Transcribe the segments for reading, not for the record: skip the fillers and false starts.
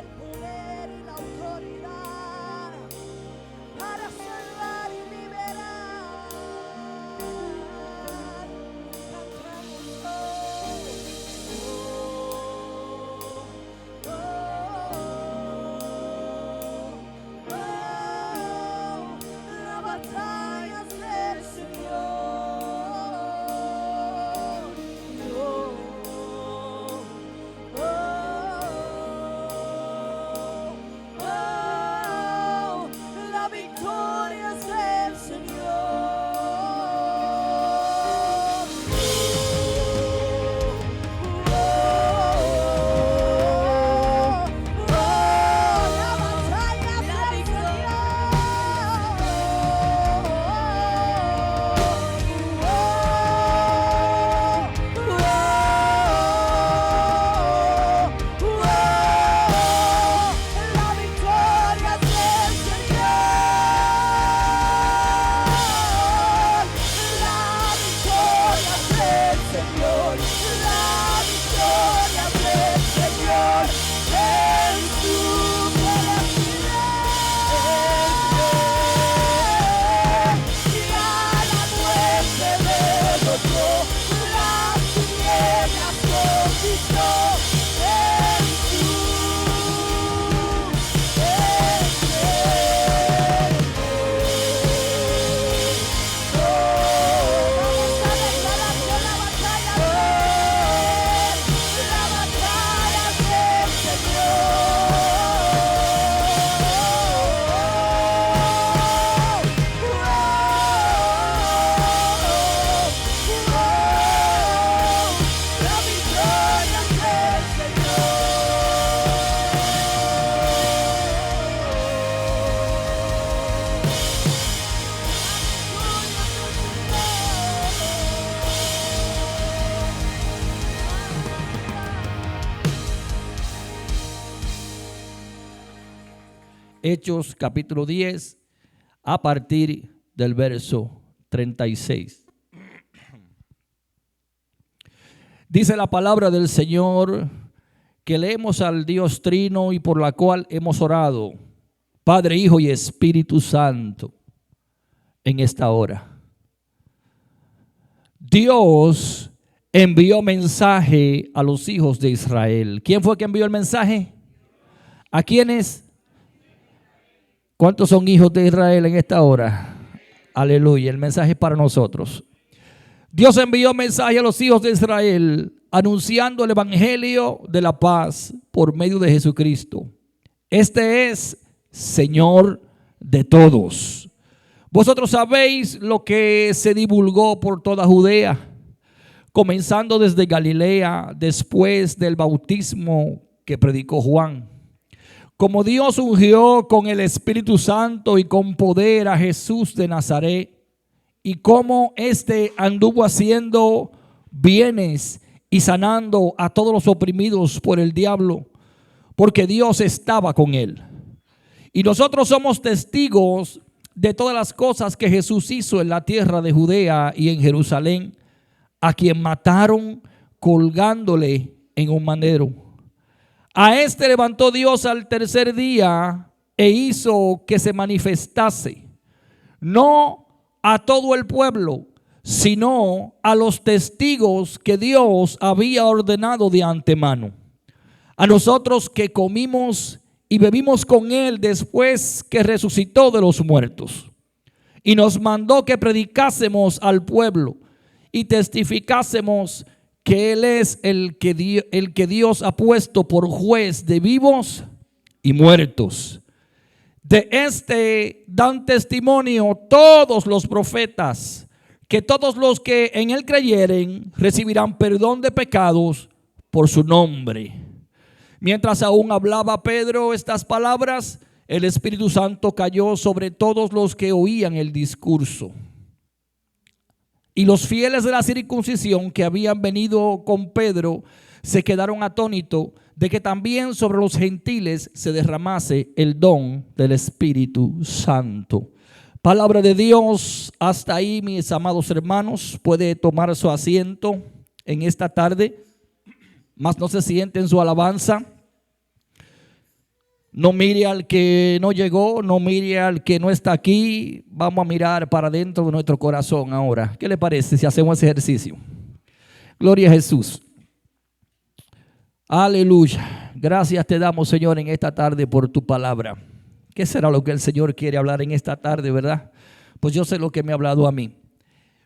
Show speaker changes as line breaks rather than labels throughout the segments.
el poder y la autoridad para salvar y liberar. Cantamos la batalla es del Señor. La victoria es del Señor. La batalla es del La victoria es del Señor. La victoria es del Señor. La victoria es del Señor. En su poder y a la muerte derrotó, las tinieblas conquistó. En su
Hechos capítulo 10 a partir del verso 36. Dice la palabra del Señor que leemos al Dios Trino y por la cual hemos orado, Padre, Hijo y Espíritu Santo, en esta hora. Dios envió mensaje a los hijos de Israel. ¿Quién fue que envió el mensaje? ¿A quiénes? ¿Cuántos son hijos de Israel en esta hora? Aleluya, el mensaje es para nosotros. Dios envió mensaje a los hijos de Israel anunciando el evangelio de la paz por medio de Jesucristo. Este es Señor de todos. Vosotros sabéis lo que se divulgó por toda Judea, comenzando desde Galilea, después del bautismo que predicó Juan. Como Dios ungió con el Espíritu Santo y con poder a Jesús de Nazaret, y como éste anduvo haciendo bienes y sanando a todos los oprimidos por el diablo, porque Dios estaba con él. Y nosotros somos testigos de todas las cosas que Jesús hizo en la tierra de Judea y en Jerusalén, a quien mataron colgándole en un madero. A este levantó Dios al tercer día e hizo que se manifestase, no a todo el pueblo, sino a los testigos que Dios había ordenado de antemano. A nosotros que comimos y bebimos con él después que resucitó de los muertos. Y nos mandó que predicásemos al pueblo y testificásemos que Él es el que Dios ha puesto por juez de vivos y muertos. De este dan testimonio todos los profetas, que todos los que en Él creyeren recibirán perdón de pecados por su nombre. Mientras aún hablaba Pedro estas palabras, el Espíritu Santo cayó sobre todos los que oían el discurso. Y los fieles de la circuncisión que habían venido con Pedro se quedaron atónitos de que también sobre los gentiles se derramase el don del Espíritu Santo. Palabra de Dios. Hasta ahí, mis amados hermanos, puede tomar su asiento en esta tarde, mas no se siente en su alabanza. No mire al que no llegó, no mire al que no está aquí. Vamos a mirar para dentro de nuestro corazón ahora. ¿Qué le parece si hacemos ese ejercicio? Gloria a Jesús. Aleluya. Gracias te damos, Señor, en esta tarde por tu palabra. ¿Qué será lo que el Señor quiere hablar en esta tarde, verdad? Pues yo sé lo que me ha hablado a mí.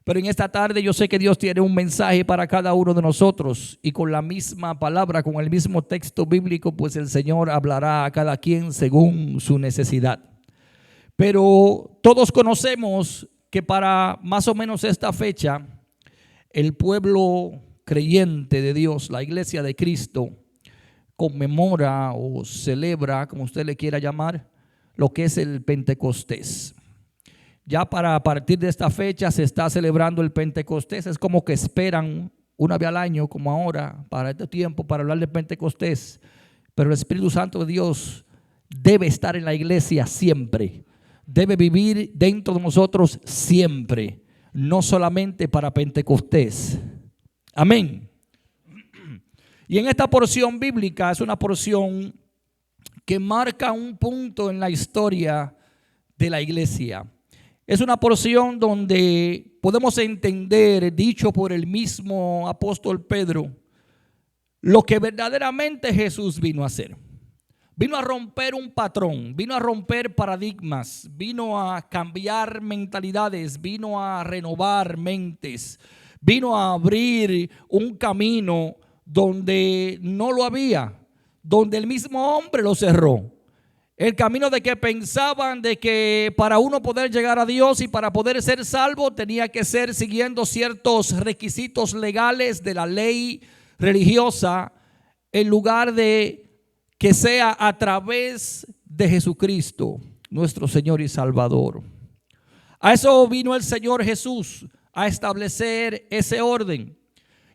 Pero en esta tarde yo sé que Dios tiene un mensaje para cada uno de nosotros, y con la misma palabra, con el mismo texto bíblico, pues el Señor hablará a cada quien según su necesidad. Pero todos conocemos que para más o menos esta fecha, el pueblo creyente de Dios, la iglesia de Cristo, conmemora o celebra, como usted le quiera llamar, lo que es el Pentecostés. Ya para a partir de esta fecha se está celebrando el Pentecostés. Es como que esperan una vez al año, como ahora, para este tiempo, para hablar de Pentecostés. Pero el Espíritu Santo de Dios debe estar en la iglesia siempre. Debe vivir dentro de nosotros siempre. No solamente para Pentecostés. Amén. Y en esta porción bíblica es una porción que marca un punto en la historia de la iglesia. Es una porción donde podemos entender, dicho por el mismo apóstol Pedro, lo que verdaderamente Jesús vino a hacer. Vino a romper un patrón, vino a romper paradigmas, vino a cambiar mentalidades, vino a renovar mentes, vino a abrir un camino donde no lo había, donde el mismo hombre lo cerró. El camino de que pensaban de que para uno poder llegar a Dios y para poder ser salvo tenía que ser siguiendo ciertos requisitos legales de la ley religiosa, en lugar de que sea a través de Jesucristo, nuestro Señor y Salvador. A eso vino el Señor Jesús, a establecer ese orden.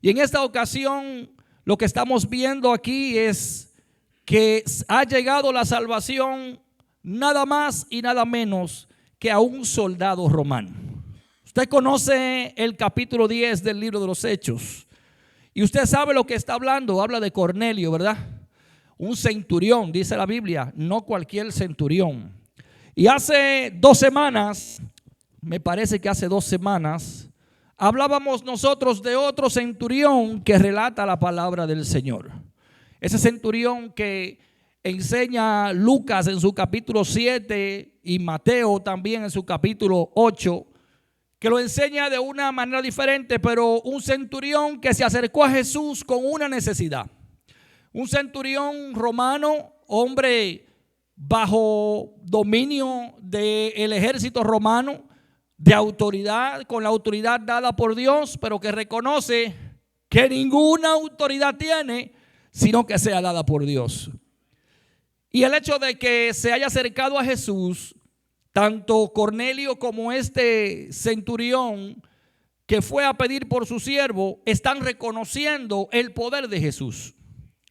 Y en esta ocasión lo que estamos viendo aquí es que ha llegado la salvación nada más y nada menos que a un soldado romano. Usted conoce el capítulo 10 del libro de los Hechos y usted sabe lo que está hablando. Habla de Cornelio, ¿verdad? Un centurión, dice la Biblia, no cualquier centurión. Y hace 2 semanas, me parece que hace 2 semanas, hablábamos nosotros de otro centurión que relata la palabra del Señor. Ese centurión que enseña Lucas en su capítulo 7 y Mateo también en su capítulo 8, que lo enseña de una manera diferente, pero un centurión que se acercó a Jesús con una necesidad. Un centurión romano, hombre bajo dominio del ejército romano, de autoridad, con la autoridad dada por Dios, pero que reconoce que ninguna autoridad tiene sino que sea dada por Dios. Y el hecho de que se haya acercado a Jesús, tanto Cornelio como este centurión que fue a pedir por su siervo, están reconociendo el poder de Jesús.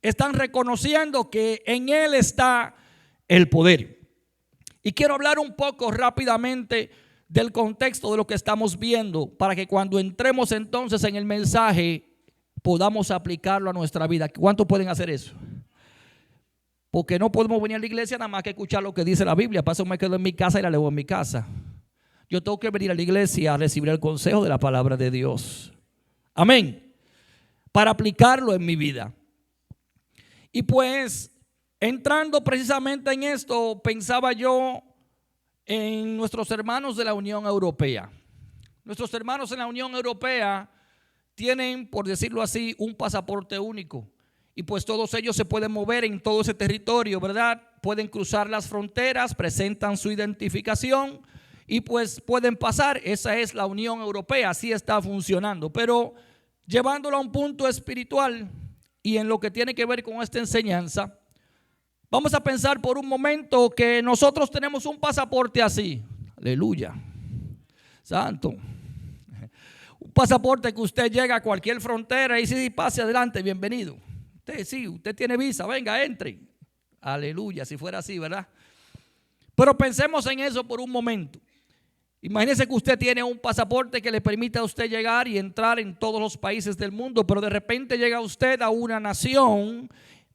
Están reconociendo que en Él está el poder. Y quiero hablar un poco rápidamente del contexto de lo que estamos viendo, para que cuando entremos entonces en el mensaje podamos aplicarlo a nuestra vida. ¿Cuántos pueden hacer eso? Porque no podemos venir a la iglesia nada más que escuchar lo que dice la Biblia. Para eso me quedo en mi casa y la leo en mi casa. Yo tengo que venir a la iglesia a recibir el consejo de la palabra de Dios. Amén. Para aplicarlo en mi vida. Y pues, entrando precisamente en esto, pensaba yo en nuestros hermanos de la Unión Europea. Nuestros hermanos en la Unión Europea tienen, por decirlo así, un pasaporte único. Y pues todos ellos se pueden mover en todo ese territorio, ¿verdad? Pueden cruzar las fronteras, presentan su identificación y pues pueden pasar. Esa es la Unión Europea, así está funcionando. Pero llevándolo a un punto espiritual y en lo que tiene que ver con esta enseñanza, vamos a pensar por un momento que nosotros tenemos un pasaporte así. Aleluya. Santo. Un pasaporte que usted llega a cualquier frontera y si pase adelante, bienvenido. Usted tiene visa, venga, entre. Aleluya, si fuera así, ¿verdad? Pero pensemos en eso por un momento. Imagínese que usted tiene un pasaporte que le permite a usted llegar y entrar en todos los países del mundo, pero de repente llega usted a una nación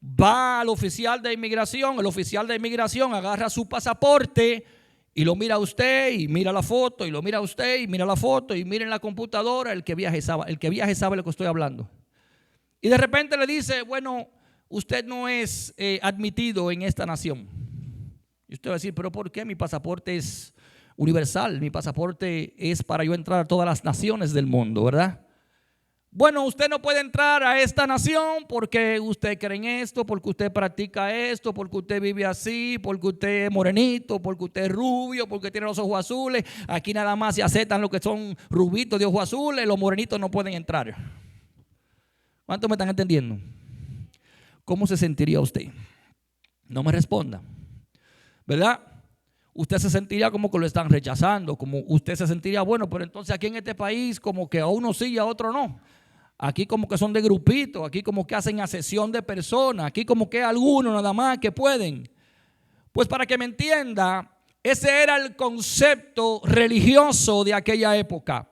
va al oficial de inmigración, el oficial de inmigración agarra su pasaporte y lo mira a usted y mira la foto y lo mira a usted y mira la foto y mira en la computadora. El que viaje sabe lo que estoy hablando. Y de repente le dice, bueno, usted no es admitido en esta nación. Y usted va a decir, pero ¿por qué? Mi pasaporte es universal, mi pasaporte es para yo entrar a todas las naciones del mundo, ¿verdad? Bueno, usted no puede entrar a esta nación porque usted cree en esto, porque usted practica esto, porque usted vive así, porque usted es morenito, porque usted es rubio, porque tiene los ojos azules. Aquí nada más se aceptan los que son rubitos de ojos azules, los morenitos no pueden entrar. ¿Cuántos me están entendiendo? ¿Cómo se sentiría usted? No me responda, ¿verdad? Usted se sentiría como que lo están rechazando, como usted se sentiría, bueno, pero entonces aquí en este país como que a uno sí y a otro no. Aquí como que son de grupitos, aquí como que hacen asesión de personas, aquí como que hay algunos nada más que pueden. Pues para que me entienda, ese era el concepto religioso de aquella época.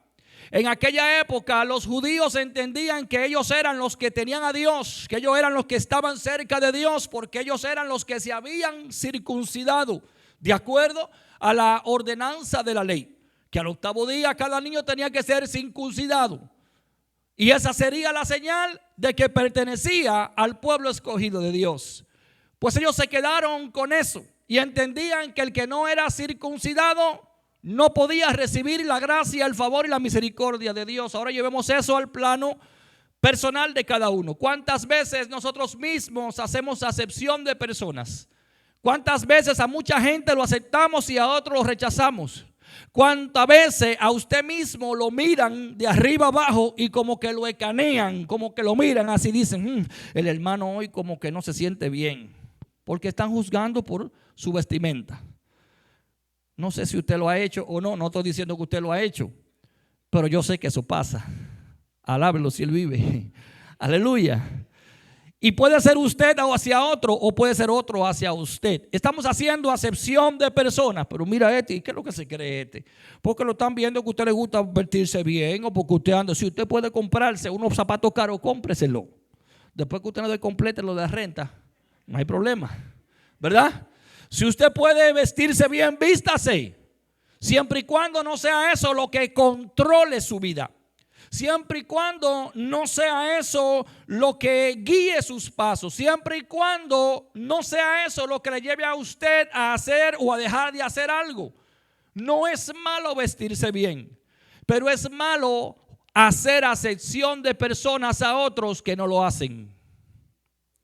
En aquella época los judíos entendían que ellos eran los que tenían a Dios, que ellos eran los que estaban cerca de Dios, porque ellos eran los que se habían circuncidado de acuerdo a la ordenanza de la ley, que al octavo día cada niño tenía que ser circuncidado. Y esa sería la señal de que pertenecía al pueblo escogido de Dios. Pues ellos se quedaron con eso y entendían que el que no era circuncidado no podía recibir la gracia, el favor y la misericordia de Dios. Ahora llevemos eso al plano personal de cada uno. ¿Cuántas veces nosotros mismos hacemos acepción de personas? ¿Cuántas veces a mucha gente lo aceptamos y a otros lo rechazamos? ¿Cuántas veces a usted mismo lo miran de arriba abajo y como que lo escanean, como que lo miran así, dicen, el hermano hoy como que no se siente bien, porque están juzgando por su vestimenta? No sé si usted lo ha hecho o no, no estoy diciendo que usted lo ha hecho, pero yo sé que eso pasa. Alábelo si él vive. Aleluya. Y puede ser usted hacia otro o puede ser otro hacia usted. Estamos haciendo acepción de personas. Pero mira este, ¿y qué es lo que se cree este? Porque lo están viendo que a usted le gusta vestirse bien o porque usted anda. Si usted puede comprarse unos zapatos caros, cómpreselo. Después que usted no complete lo de renta, no hay problema, ¿verdad? Si usted puede vestirse bien, vístase. Siempre y cuando no sea eso lo que controle su vida. Siempre y cuando no sea eso lo que guíe sus pasos. Siempre y cuando no sea eso lo que le lleve a usted a hacer o a dejar de hacer algo. No es malo vestirse bien, pero es malo hacer acepción de personas a otros que no lo hacen.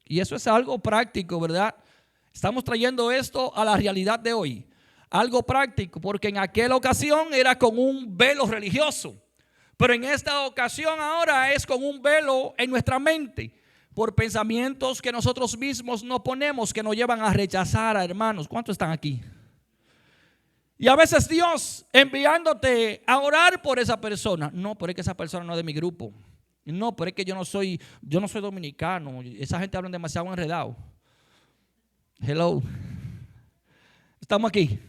Y eso es algo práctico, ¿verdad? Estamos trayendo esto a la realidad de hoy. Algo práctico, porque en aquella ocasión era con un velo religioso. Pero en esta ocasión ahora es con un velo en nuestra mente, por pensamientos que nosotros mismos nos ponemos, que nos llevan a rechazar a hermanos. ¿Cuántos están aquí? Y a veces Dios enviándote a orar por esa persona. No, pero es que esa persona no es de mi grupo. No, pero es que yo no soy dominicano. Esa gente habla demasiado enredado. Hello. Estamos aquí.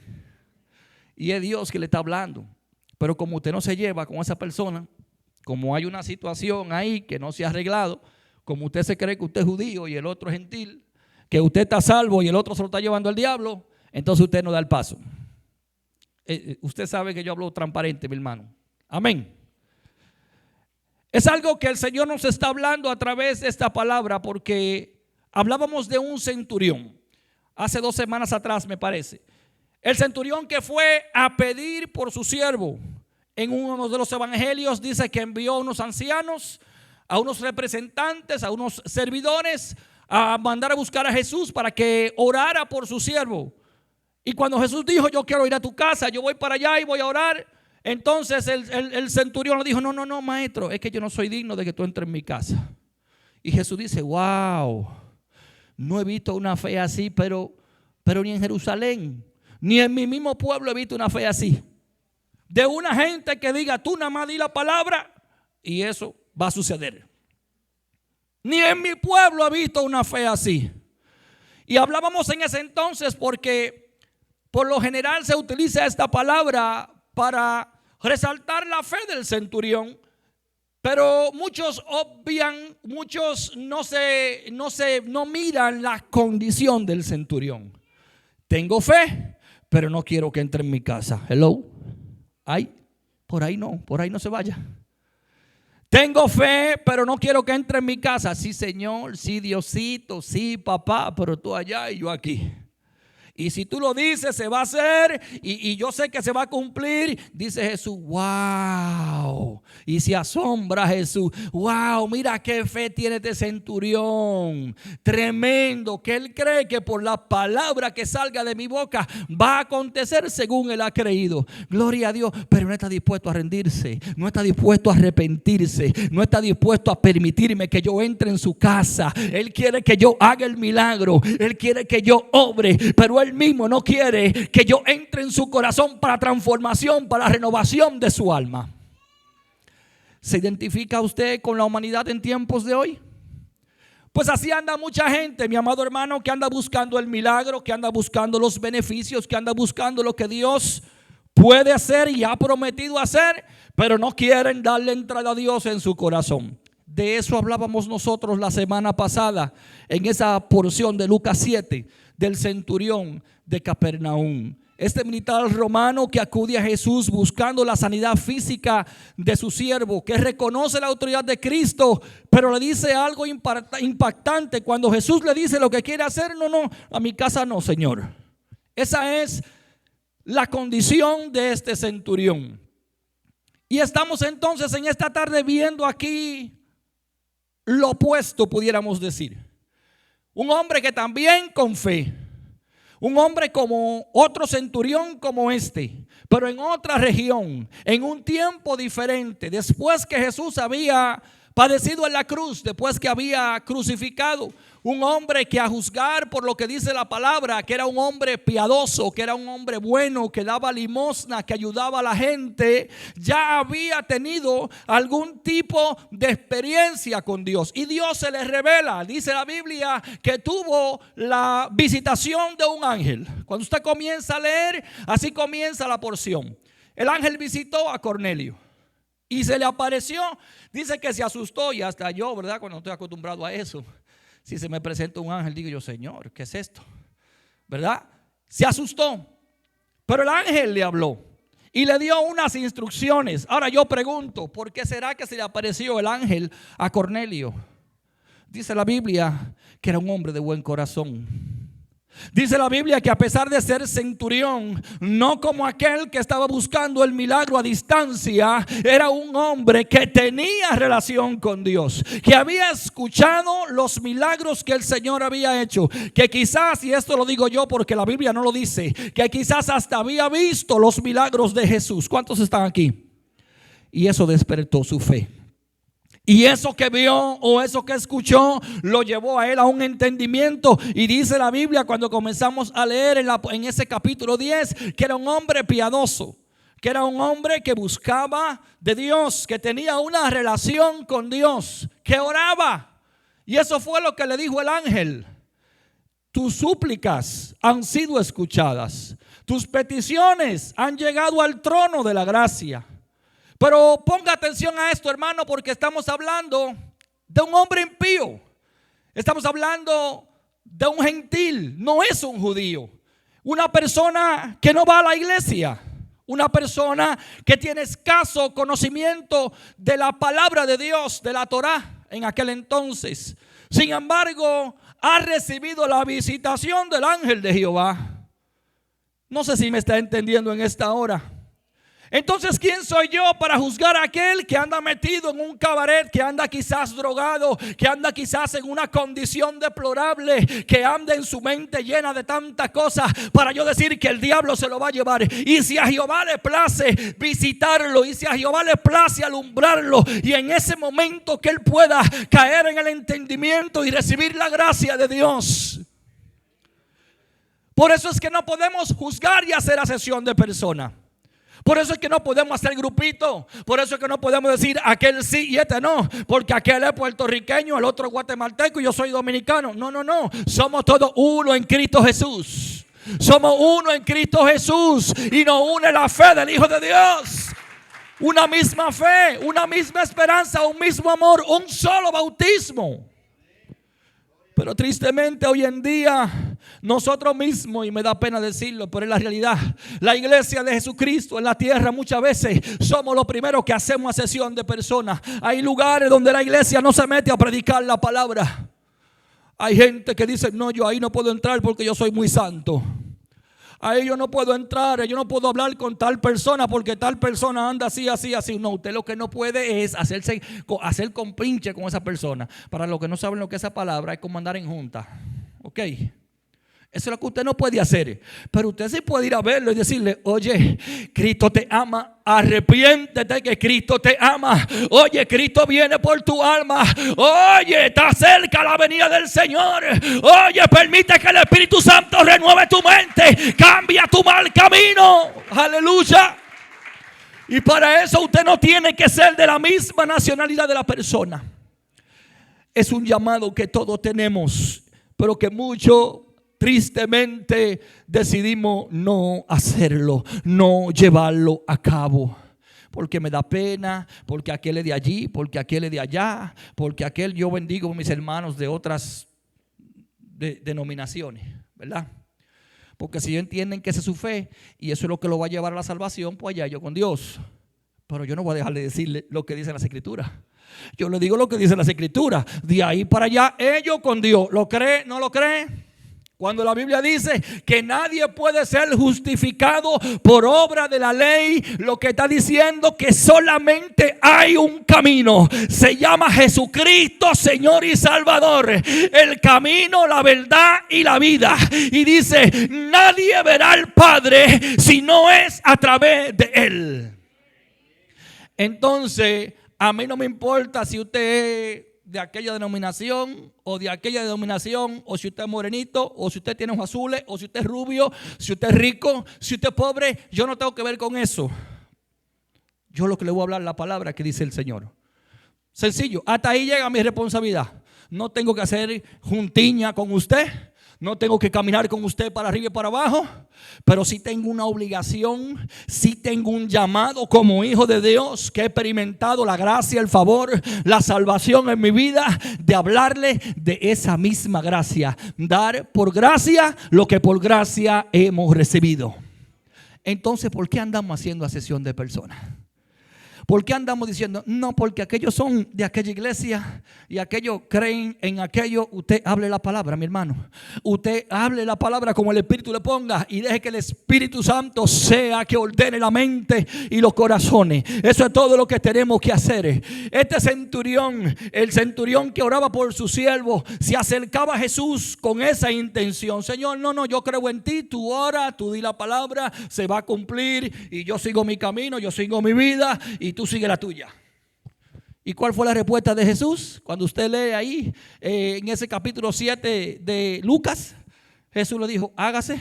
Y es Dios que le está hablando. Pero como usted no se lleva con esa persona, como hay una situación ahí que no se ha arreglado, como usted se cree que usted es judío y el otro es gentil, que usted está salvo y el otro se lo está llevando al diablo, entonces usted no da el paso. Usted sabe que yo hablo transparente, mi hermano. Amén. Es algo que el Señor nos está hablando a través de esta palabra, porque hablábamos de un centurión hace 2 semanas atrás, me parece. El centurión que fue a pedir por su siervo. En uno de los evangelios dice que envió a unos ancianos, a unos representantes, a unos servidores a mandar a buscar a Jesús para que orara por su siervo. Y cuando Jesús dijo, yo quiero ir a tu casa, yo voy para allá y voy a orar, entonces el centurión le dijo, no, maestro, es que yo no soy digno de que tú entres en mi casa. Y Jesús dice, wow, no he visto una fe así, pero ni en Jerusalén, ni en mi mismo pueblo he visto una fe así. De una gente que diga, tú nada más di la palabra y eso va a suceder. Ni en mi pueblo he visto una fe así. Y hablábamos en ese entonces porque por lo general se utiliza esta palabra para resaltar la fe del centurión. Pero muchos obvian, muchos no miran la condición del centurión. Tengo fe, pero no quiero que entre en mi casa. Hello. Ay, por ahí no se vaya. Tengo fe, pero no quiero que entre en mi casa. Sí, Señor, sí, Diosito, sí, papá, pero tú allá y yo aquí. Y si tú lo dices, se va a hacer y yo sé que se va a cumplir. Dice Jesús, wow. Y se asombra Jesús. Wow, mira qué fe tiene este centurión. Tremendo, que él cree que por la palabra que salga de mi boca va a acontecer según él ha creído. Gloria a Dios, pero no está dispuesto a rendirse. No está dispuesto a arrepentirse. No está dispuesto a permitirme que yo entre en su casa. Él quiere que yo haga el milagro. Él quiere que yo obre, pero él mismo no quiere que yo entre en su corazón para transformación, para renovación de su alma. ¿Se identifica usted con la humanidad en tiempos de hoy? Pues así anda mucha gente, mi amado hermano, que anda buscando el milagro, que anda buscando los beneficios, que anda buscando lo que Dios puede hacer y ha prometido hacer, pero no quieren darle entrada a Dios en su corazón. De eso hablábamos nosotros la semana pasada en esa porción de Lucas 7 del centurión de Capernaum. Este militar romano que acude a Jesús buscando la sanidad física de su siervo, que reconoce la autoridad de Cristo, pero le dice algo impactante cuando Jesús le dice lo que quiere hacer. No, a mi casa no, Señor. Esa es la condición de este centurión. Y estamos entonces en esta tarde viendo aquí lo opuesto, pudiéramos decir. Un hombre que también con fe, un hombre como otro centurión como este, pero en otra región, en un tiempo diferente, después que Jesús había padecido en la cruz, después que había crucificado. Un hombre que, a juzgar por lo que dice la palabra, que era un hombre piadoso, que era un hombre bueno, que daba limosna, que ayudaba a la gente, ya había tenido algún tipo de experiencia con Dios. Y Dios se le revela. Dice la Biblia que tuvo la visitación de un ángel. Cuando usted comienza a leer, así comienza la porción. El ángel visitó a Cornelio y se le apareció. Dice que se asustó, y hasta yo, ¿verdad? Cuando estoy acostumbrado a eso, si se me presenta un ángel, digo yo, Señor, ¿qué es esto? ¿Verdad? Se asustó. Pero el ángel le habló y le dio unas instrucciones. Ahora yo pregunto, ¿por qué será que se le apareció el ángel a Cornelio? Dice la Biblia que era un hombre de buen corazón. Dice la Biblia que a pesar de ser centurión, no como aquel que estaba buscando el milagro a distancia, era un hombre que tenía relación con Dios, que había escuchado los milagros que el Señor había hecho, que quizás, y esto lo digo yo porque la Biblia no lo dice, que quizás hasta había visto los milagros de Jesús. ¿Cuántos están aquí? Y eso despertó su fe. Y eso que vio o eso que escuchó lo llevó a él a un entendimiento. Y dice la Biblia, cuando comenzamos a leer en ese capítulo 10, que era un hombre piadoso, que era un hombre que buscaba de Dios, que tenía una relación con Dios, que oraba. Y eso fue lo que le dijo el ángel: tus súplicas han sido escuchadas, tus peticiones han llegado al trono de la gracia. Pero ponga atención a esto, hermano, porque estamos hablando de un hombre impío. Estamos hablando de un gentil, no es un judío. Una persona que no va a la iglesia. Una persona que tiene escaso conocimiento de la palabra de Dios, de la Torá en aquel entonces. Sin embargo, ha recibido la visitación del ángel de Jehová. No sé si me está entendiendo en esta hora. Entonces, ¿quién soy yo para juzgar a aquel que anda metido en un cabaret, que anda quizás drogado, que anda quizás en una condición deplorable, que anda en su mente llena de tantas cosas, para yo decir que el diablo se lo va a llevar? Y si a Jehová le place visitarlo, y si a Jehová le place alumbrarlo, y en ese momento que él pueda caer en el entendimiento y recibir la gracia de Dios. Por eso es que no podemos juzgar y hacer asesión de personas. Por eso es que no podemos hacer grupito. Por eso es que no podemos decir aquel sí y este no, porque aquel es puertorriqueño, el otro guatemalteco y yo soy dominicano. No. Somos todos uno en Cristo Jesús. Somos uno en Cristo Jesús y nos une la fe del Hijo de Dios. una misma fe, una misma esperanza, un mismo amor, un solo bautismo. Pero tristemente hoy en día nosotros mismos, y me da pena decirlo, pero es la realidad, la iglesia de Jesucristo en la tierra muchas veces somos los primeros que hacemos sesión de personas. Hay lugares donde la iglesia no se mete a predicar la palabra. Hay gente que dice, no, yo ahí no puedo entrar porque yo soy muy santo. Ahí yo no puedo entrar, yo no puedo hablar con tal persona porque tal persona anda así, así, así. No, usted lo que no puede es hacer compinche con esa persona. Para los que no saben lo que es esa palabra, es como andar en junta. ¿Ok? Eso es lo que usted no puede hacer. Pero usted sí puede ir a verlo y decirle, oye, Cristo te ama, arrepiéntete que Cristo te ama. Oye, Cristo viene por tu alma. Oye, está cerca la venida del Señor. Oye, permite que el Espíritu Santo renueve tu mente. Cambia tu mal camino. Aleluya. Y para eso usted no tiene que ser de la misma nacionalidad de la persona. Es un llamado que todos tenemos, pero que muchos tristemente decidimos no hacerlo, no llevarlo a cabo. Porque me da pena, porque aquel es de allí, porque aquel es de allá, porque aquel, yo bendigo a mis hermanos de otras denominaciones, ¿verdad? Porque si ellos entienden que esa es su fe y eso es lo que lo va a llevar a la salvación, pues allá yo con Dios. Pero yo no voy a dejar de decirle lo que dicen las Escrituras. Yo le digo lo que dicen las Escrituras. De ahí para allá, ellos con Dios. ¿Lo cree? ¿No lo cree? Cuando la Biblia dice que nadie puede ser justificado por obra de la ley, lo que está diciendo que solamente hay un camino. Se llama Jesucristo, Señor y Salvador. El camino, la verdad y la vida. Y dice, nadie verá al Padre si no es a través de Él. Entonces, a mí no me importa si usted es de aquella denominación o de aquella denominación, o si usted es morenito, o si usted tiene ojos azules, o si usted es rubio, si usted es rico, si usted es pobre. Yo no tengo que ver con eso. Yo lo que le voy a hablar es la palabra que dice el Señor. Sencillo, hasta ahí llega mi responsabilidad. No tengo que hacer juntiña con usted. No tengo que caminar con usted para arriba y para abajo, pero sí tengo una obligación, sí tengo un llamado como hijo de Dios que he experimentado la gracia, el favor, la salvación en mi vida, de hablarle de esa misma gracia. Dar por gracia lo que por gracia hemos recibido. Entonces, ¿por qué andamos haciendo asesión de personas? ¿Por qué andamos diciendo, no, porque aquellos son de aquella iglesia y aquellos creen en aquello? Usted hable la palabra, mi hermano. Usted hable la palabra como el Espíritu le ponga y deje que el Espíritu Santo sea que ordene la mente y los corazones. Eso es todo lo que tenemos que hacer. Este centurión, el centurión que oraba por su siervo, se acercaba a Jesús con esa intención. Señor, no, yo creo en ti, tú ora, tú di la palabra, se va a cumplir y yo sigo mi camino, yo sigo mi vida y tú sigue la tuya. ¿Y cuál fue la respuesta de Jesús? Cuando usted lee ahí en ese capítulo 7 de Lucas, Jesús le dijo, hágase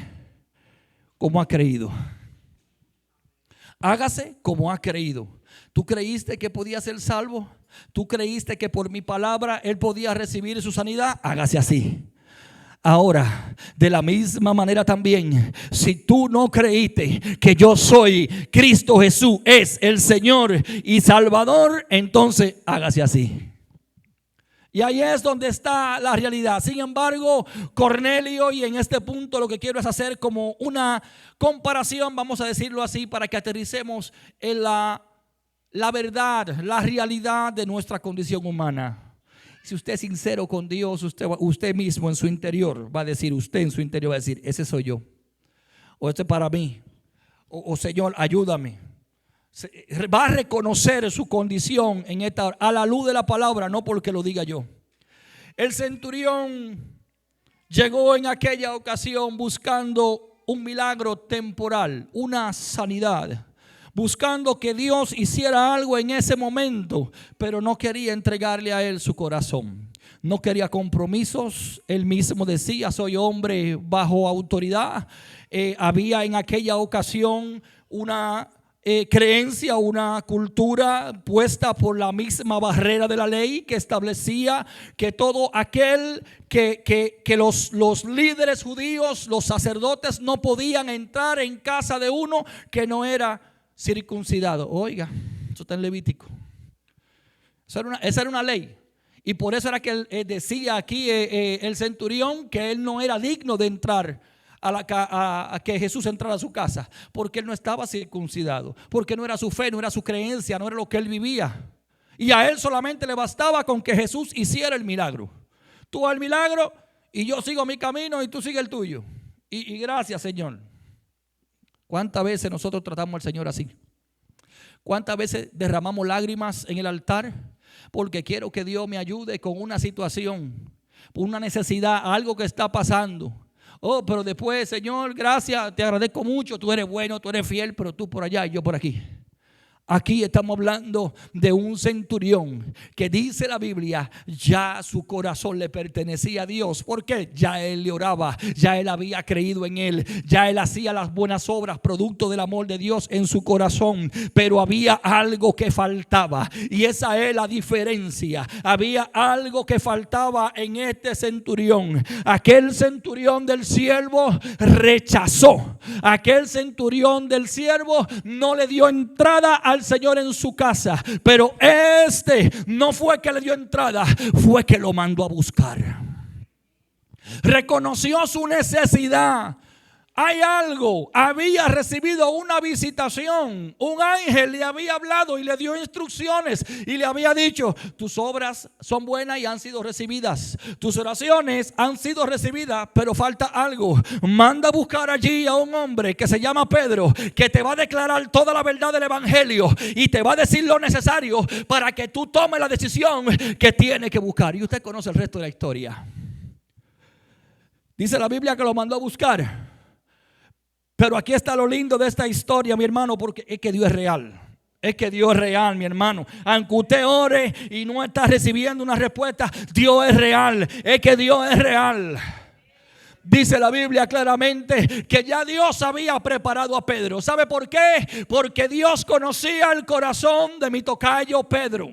como ha creído. Hágase como ha creído. ¿Tú creíste que podía ser salvo? ¿Tú creíste que por mi palabra él podía recibir su sanidad? Hágase así. Ahora, de la misma manera también, si tú no creíste que yo soy Cristo Jesús, es el Señor y Salvador, entonces hágase así. Y ahí es donde está la realidad. Sin embargo, Cornelio, y en este punto lo que quiero es hacer como una comparación, vamos a decirlo así, para que aterricemos en la verdad, la realidad de nuestra condición humana. Si usted es sincero con Dios, usted mismo en su interior va a decir, usted en su interior va a decir, ese soy yo, o este es para mí, o Señor, ayúdame. Va a reconocer su condición en esta hora, a la luz de la palabra, no porque lo diga yo. El centurión llegó en aquella ocasión buscando un milagro temporal, una sanidad, buscando que Dios hiciera algo en ese momento, pero no quería entregarle a él su corazón. No quería compromisos. Él mismo decía, soy hombre bajo autoridad. Había en aquella ocasión una creencia, una cultura puesta por la misma barrera de la ley que establecía que todo aquel que los líderes judíos, los sacerdotes, no podían entrar en casa de uno que no era circuncidado. Oiga, Eso está en Levítico. Esa era una ley. Y por eso era que él decía aquí el centurión que él no era digno de entrar a que Jesús entrara a su casa, porque él no estaba circuncidado, porque no era su fe, no era su creencia, no era lo que él vivía. Y a él solamente le bastaba con que Jesús hiciera el milagro. Tú haz el milagro y yo sigo mi camino y tú sigues el tuyo. Y gracias, Señor. ¿Cuántas veces nosotros tratamos al Señor así? ¿Cuántas veces derramamos lágrimas en el altar? Porque quiero que Dios me ayude con una situación, una necesidad, algo que está pasando. Oh, pero después, Señor, gracias, te agradezco mucho, tú eres bueno, tú eres fiel, pero tú por allá y yo por aquí. Aquí estamos hablando de un centurión que dice la Biblia, ya su corazón le pertenecía a Dios. ¿Por qué? Ya él le oraba, ya él había creído en él, ya él hacía las buenas obras, producto del amor de Dios en su corazón. Pero había algo que faltaba y esa es la diferencia. Había algo que faltaba en este centurión. Aquel centurión del siervo rechazó. Aquel centurión del siervo no le dio entrada al Señor en su casa, pero este no fue que le dio entrada, fue que lo mandó a buscar. Reconoció su necesidad. Hay algo, había recibido una visitación, un ángel le había hablado y le dio instrucciones y le había dicho: tus obras son buenas y han sido recibidas, tus oraciones han sido recibidas, pero falta algo. Manda a buscar allí a un hombre que se llama Pedro, que te va a declarar toda la verdad del evangelio y te va a decir lo necesario para que tú tomes la decisión que tienes que buscar. Y usted conoce el resto de la historia. Dice la Biblia que lo mandó a buscar. Pero aquí está lo lindo de esta historia, mi hermano, porque es que Dios es real. Es que Dios es real, mi hermano. Aunque usted ore y no está recibiendo una respuesta, Dios es real. Es que Dios es real. Dice la Biblia claramente que ya Dios había preparado a Pedro. ¿Sabe por qué? Porque Dios conocía el corazón de mi tocayo Pedro.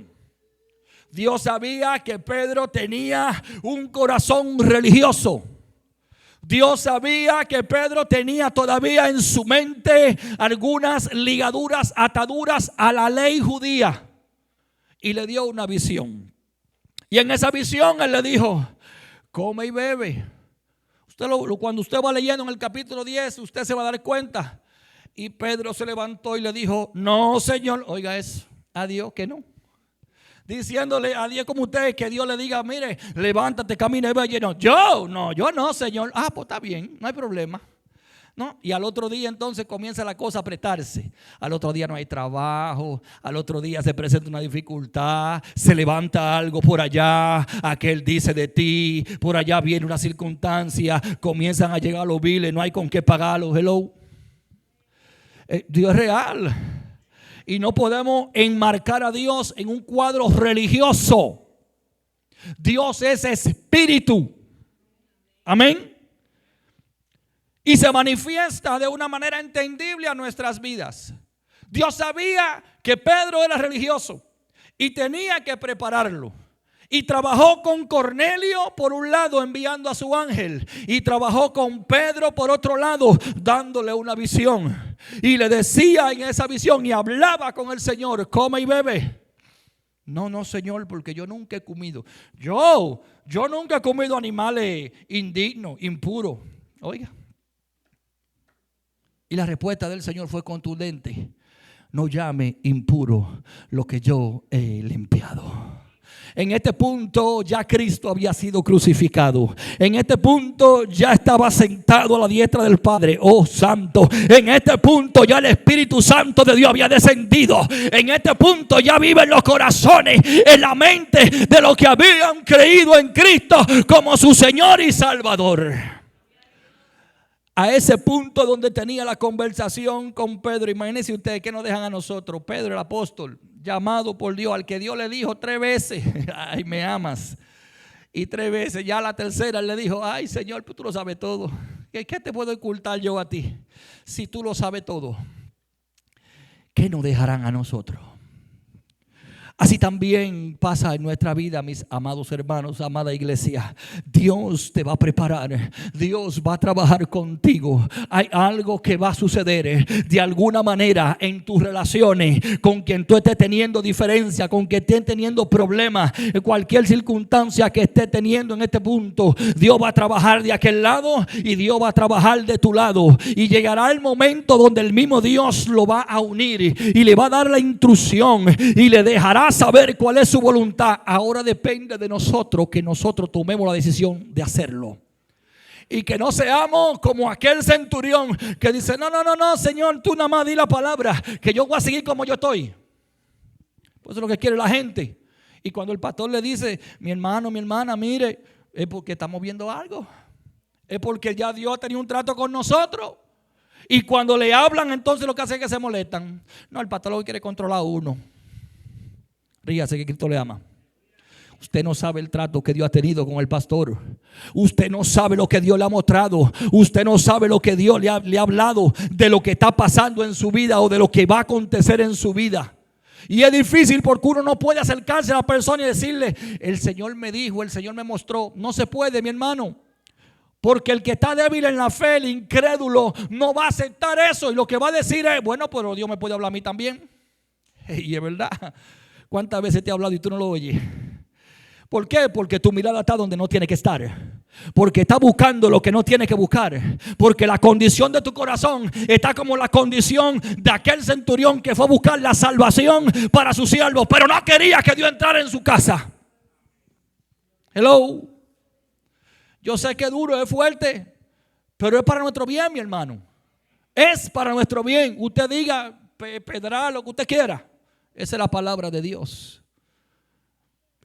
Dios sabía que Pedro tenía un corazón religioso. Dios sabía que Pedro tenía todavía en su mente algunas ligaduras, ataduras a la ley judía. Y le dio una visión. Y en esa visión él le dijo: come y bebe. Cuando usted va leyendo en el capítulo 10, usted se va a dar cuenta. Y Pedro se levantó y le dijo: no, Señor. Oiga eso, a Dios que no. Diciéndole a Dios como usted, que Dios le diga: mire, levántate, camina y vaya. Yo no, Señor. Ah, pues está bien, no hay problema. No, y al otro día entonces comienza la cosa a apretarse. Al otro día no hay trabajo, al otro día se presenta una dificultad, se levanta algo por allá, aquel dice de ti, por allá viene una circunstancia, comienzan a llegar los biles, no hay con qué pagarlos. Hello. Dios es real. Y no podemos enmarcar a Dios en un cuadro religioso. Dios es espíritu. Amén. Y se manifiesta de una manera entendible a nuestras vidas. Dios sabía que Pedro era religioso y tenía que prepararlo. Y trabajó con Cornelio por un lado enviando a su ángel, y trabajó con Pedro por otro lado dándole una visión. Y le decía en esa visión y hablaba con el Señor: come y bebe. No, Señor, porque yo nunca he comido. Yo nunca he comido animales indignos, impuros. Oiga. Y la respuesta del Señor fue contundente: no llame impuro lo que yo he limpiado. En este punto ya Cristo había sido crucificado. En este punto ya estaba sentado a la diestra del Padre. Oh santo. En este punto ya el Espíritu Santo de Dios había descendido. En este punto ya vive en los corazones, en la mente de los que habían creído en Cristo como su Señor y Salvador. A ese punto donde tenía la conversación con Pedro. Imagínense ustedes que nos dejan a nosotros. Pedro, el apóstol, llamado por Dios, al que Dios le dijo 3 veces: ay, me amas. Y 3 veces, ya la tercera le dijo: ay, Señor, pues tú lo sabes todo. ¿Qué te puedo ocultar yo a ti? Si tú lo sabes todo, ¿qué nos dejarán a nosotros? Así también pasa en nuestra vida, mis amados hermanos, amada iglesia. Dios te va a preparar. Dios va a trabajar contigo. Hay algo que va a suceder de alguna manera en tus relaciones, con quien tú estés teniendo diferencia, con quien estés teniendo problemas, en cualquier circunstancia que estés teniendo en este punto. Dios va a trabajar de aquel lado y Dios va a trabajar de tu lado. Y llegará el momento donde el mismo Dios lo va a unir y le va a dar la instrucción y le dejará saber cuál es su voluntad. Ahora depende de nosotros que nosotros tomemos la decisión de hacerlo. Y que no seamos como aquel centurión que dice: no, Señor, tú nada más di la palabra, que yo voy a seguir como yo estoy. Pues eso es lo que quiere la gente. Y cuando el pastor le dice: mi hermano, mi hermana, mire, es porque estamos viendo algo. Es porque ya Dios ha tenido un trato con nosotros. Y cuando le hablan, entonces lo que hace es que se molestan. No, el pastor lo que quiere es controlar a uno. Ríase que Cristo le ama. Usted no sabe el trato que Dios ha tenido con el pastor. Usted no sabe lo que Dios le ha mostrado. Usted no sabe lo que Dios le ha hablado de lo que está pasando en su vida o de lo que va a acontecer en su vida. Y es difícil porque uno no puede acercarse a la persona y decirle: el Señor me dijo, el Señor me mostró. No se puede, mi hermano. Porque el que está débil en la fe, el incrédulo, no va a aceptar eso. Y lo que va a decir es: bueno, pero Dios me puede hablar a mí también. Y es verdad. ¿Cuántas veces te he hablado y tú no lo oyes? ¿Por qué? Porque tu mirada está donde no tiene que estar. Porque está buscando lo que no tiene que buscar. Porque la condición de tu corazón está como la condición de aquel centurión que fue a buscar la salvación para sus siervos, pero no quería que Dios entrara en su casa. Hello. Yo sé que es duro, es fuerte, pero es para nuestro bien, mi hermano. Es para nuestro bien. Usted diga, pedrar lo que usted quiera. Esa es la palabra de Dios.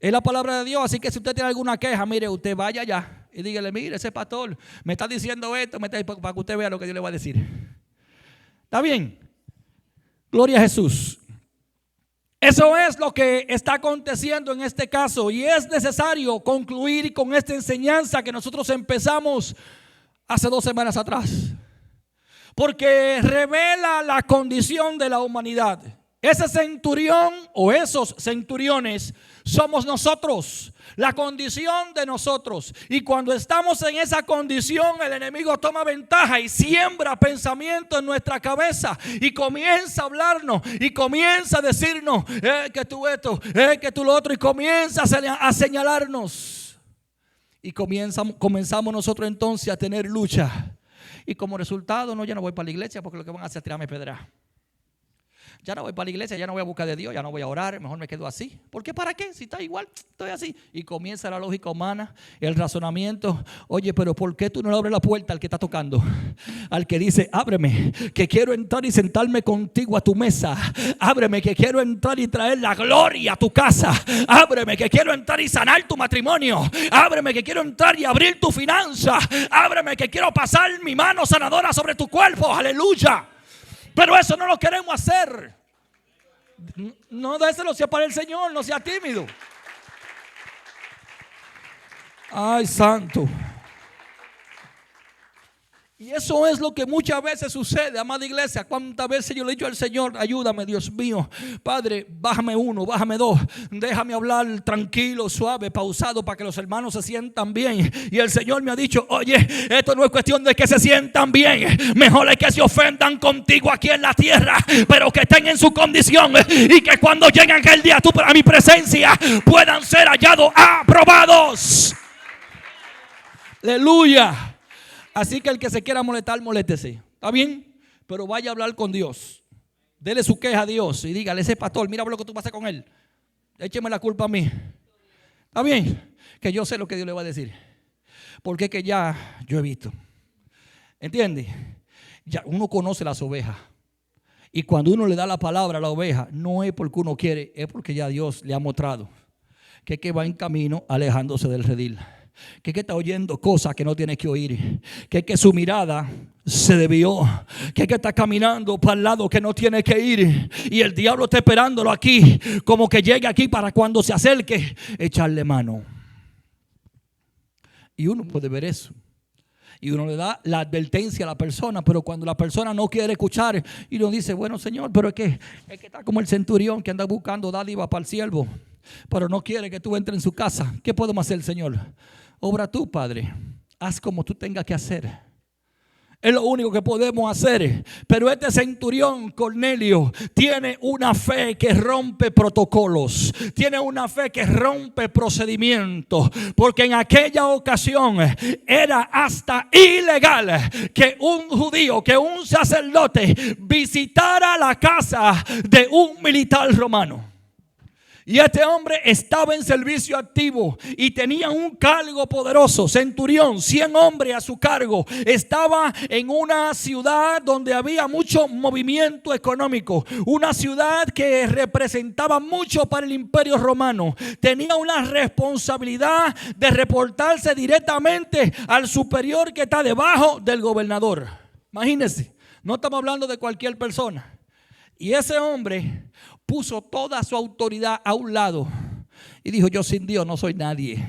Es la palabra de Dios. Así que si usted tiene alguna queja, mire, usted vaya allá y dígale: mire, ese pastor me está diciendo esto, para que usted vea lo que Dios le va a decir. ¿Está bien? Gloria a Jesús. Eso es lo que está aconteciendo en este caso. Y es necesario concluir con esta enseñanza que nosotros empezamos hace 2 semanas atrás. Porque revela la condición de la humanidad. Ese centurión o esos centuriones somos nosotros, la condición de nosotros. Y cuando estamos en esa condición, el enemigo toma ventaja y siembra pensamiento en nuestra cabeza y comienza a hablarnos y comienza a decirnos: que tú esto, que tú lo otro, y comienza a señalarnos. Y comenzamos nosotros entonces a tener lucha. Y como resultado, no, ya no voy para la iglesia porque lo que van a hacer es tirarme pedra. Ya no voy para la iglesia, ya no voy a buscar de Dios, ya no voy a orar, mejor me quedo así. ¿Por qué? ¿Para qué? Si está igual, estoy así. Y comienza la lógica humana, el razonamiento. Oye, pero ¿por qué tú no le abres la puerta al que está tocando? Al que dice: ábreme, que quiero entrar y sentarme contigo a tu mesa. Ábreme, que quiero entrar y traer la gloria a tu casa. Ábreme, que quiero entrar y sanar tu matrimonio. Ábreme, que quiero entrar y abrir tu finanza. Ábreme, que quiero pasar mi mano sanadora sobre tu cuerpo. Aleluya. Pero eso no lo queremos hacer. No, déselo sea para el Señor, no sea tímido. Ay, santo. Y eso es lo que muchas veces sucede, amada iglesia. Cuántas veces yo le he dicho al Señor: ayúdame, Dios mío. Padre, bájame 1, bájame 2. Déjame hablar tranquilo, suave, pausado, para que los hermanos se sientan bien. Y el Señor me ha dicho: oye, esto no es cuestión de que se sientan bien. Mejor es que se ofendan contigo aquí en la tierra, pero que estén en su condición. Y que cuando lleguen aquel día a mi presencia, puedan ser hallados aprobados. Aleluya. Así que el que se quiera molestar, moléstese. ¿Está bien? Pero vaya a hablar con Dios. Dele su queja a Dios y dígale: ese pastor, mira lo que tú vas a hacer con él. Écheme la culpa a mí. ¿Está bien? Que yo sé lo que Dios le va a decir. Porque es que ya yo he visto. ¿Entiende? Ya uno conoce las ovejas. Y cuando uno le da la palabra a la oveja, no es porque uno quiere, es porque ya Dios le ha mostrado que va en camino alejándose del redil. Que está oyendo cosas que no tiene que oír, que su mirada se desvió, que está caminando para el lado que no tiene que ir, y el diablo está esperándolo aquí, como que llegue aquí para cuando se acerque echarle mano. Y uno puede ver eso. Y uno le da la advertencia a la persona, pero cuando la persona no quiere escuchar y uno dice, bueno, Señor, pero es que está como el centurión que anda buscando dádiva para el siervo, pero no quiere que tú entres en su casa. ¿Qué podemos hacer, Señor? Obra tú, Padre. Haz como tú tengas que hacer. Es lo único que podemos hacer. Pero este centurión, Cornelio, tiene una fe que rompe protocolos. Tiene una fe que rompe procedimientos. Porque en aquella ocasión era hasta ilegal que un judío, que un sacerdote visitara la casa de un militar romano. Y este hombre estaba en servicio activo y tenía un cargo poderoso, centurión, 100 hombres a su cargo. Estaba en una ciudad donde había mucho movimiento económico, una ciudad que representaba mucho para el imperio romano. Tenía una responsabilidad de reportarse directamente al superior que está debajo del gobernador. Imagínense, no estamos hablando de cualquier persona. Y ese hombre puso toda su autoridad a un lado y dijo: yo sin Dios no soy nadie.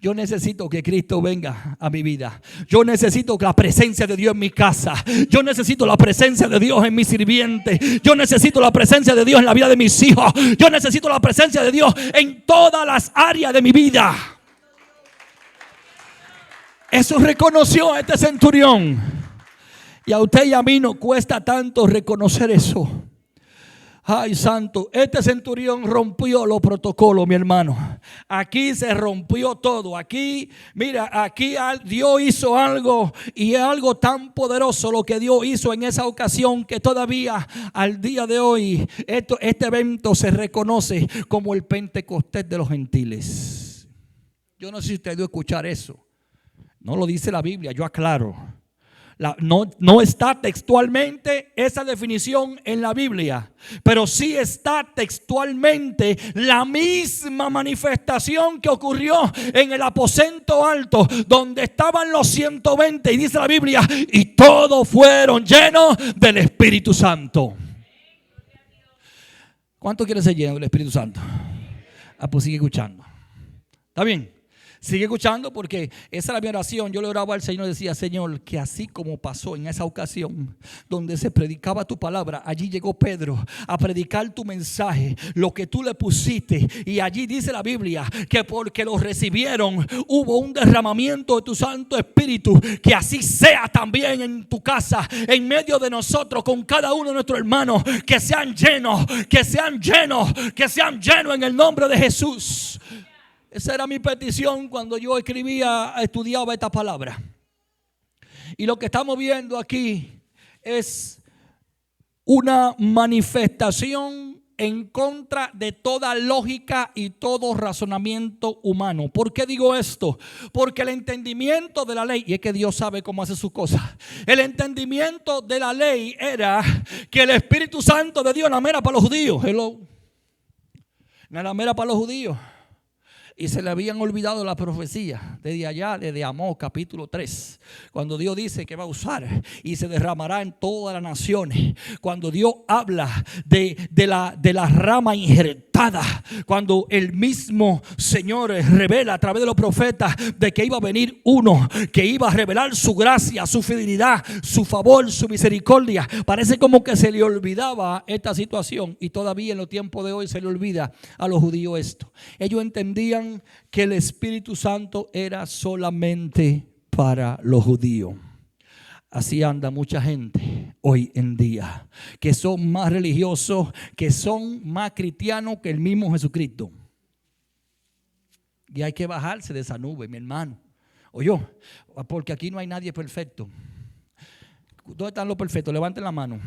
Yo necesito que Cristo venga a mi vida. Yo necesito la presencia de Dios en mi casa. Yo necesito la presencia de Dios en mi sirviente. Yo necesito la presencia de Dios en la vida de mis hijos. Yo necesito la presencia de Dios en todas las áreas de mi vida. Eso reconoció este centurión. Y a usted y a mí nos cuesta tanto reconocer eso. Ay, santo, este centurión rompió los protocolos, mi hermano. Aquí se rompió todo. Aquí, mira, aquí Dios hizo algo, y es algo tan poderoso lo que Dios hizo en esa ocasión, que todavía al día de hoy este evento se reconoce como el Pentecostés de los gentiles. Yo no sé si usted dio a escuchar eso. No lo dice la Biblia, yo aclaro. No está textualmente esa definición en la Biblia, pero sí está textualmente la misma manifestación que ocurrió en el aposento alto, donde estaban los 120, y dice la Biblia, y todos fueron llenos del Espíritu Santo. ¿Cuánto quiere ser lleno del Espíritu Santo? Pues sigue escuchando. ¿Está bien? Sigue escuchando, porque esa era mi oración. Yo le oraba al Señor y decía: Señor, que así como pasó en esa ocasión donde se predicaba tu palabra, allí llegó Pedro a predicar tu mensaje, lo que tú le pusiste, y allí dice la Biblia que porque lo recibieron hubo un derramamiento de tu Santo Espíritu. Que así sea también en tu casa, en medio de nosotros, con cada uno de nuestros hermanos, que sean llenos, que sean llenos, que sean llenos en el nombre de Jesús. Esa era mi petición cuando yo estudiaba esta palabra. Y lo que estamos viendo aquí es una manifestación en contra de toda lógica y todo razonamiento humano. ¿Por qué digo esto? Porque el entendimiento de la ley, y es que Dios sabe cómo hace sus cosas, el entendimiento de la ley era que el Espíritu Santo de Dios nada más era para los judíos. Nada más era para los judíos. Y se le habían olvidado la profecía desde allá, desde Amós capítulo 3, cuando Dios dice que va a usar y se derramará en todas las naciones. Cuando Dios habla de la rama injertada, cuando el mismo Señor revela a través de los profetas de que iba a venir uno que iba a revelar su gracia, su fidelidad, su favor, su misericordia. Parece como que se le olvidaba esta situación, y todavía en los tiempos de hoy se le olvida a los judíos esto. Ellos entendían que el Espíritu Santo era solamente para los judíos. Así anda mucha gente hoy en día, que son más religiosos, que son más cristianos que el mismo Jesucristo. Y hay que bajarse de esa nube, mi hermano. Oye, porque aquí no hay nadie perfecto. ¿Dónde están los perfectos? Levanten la mano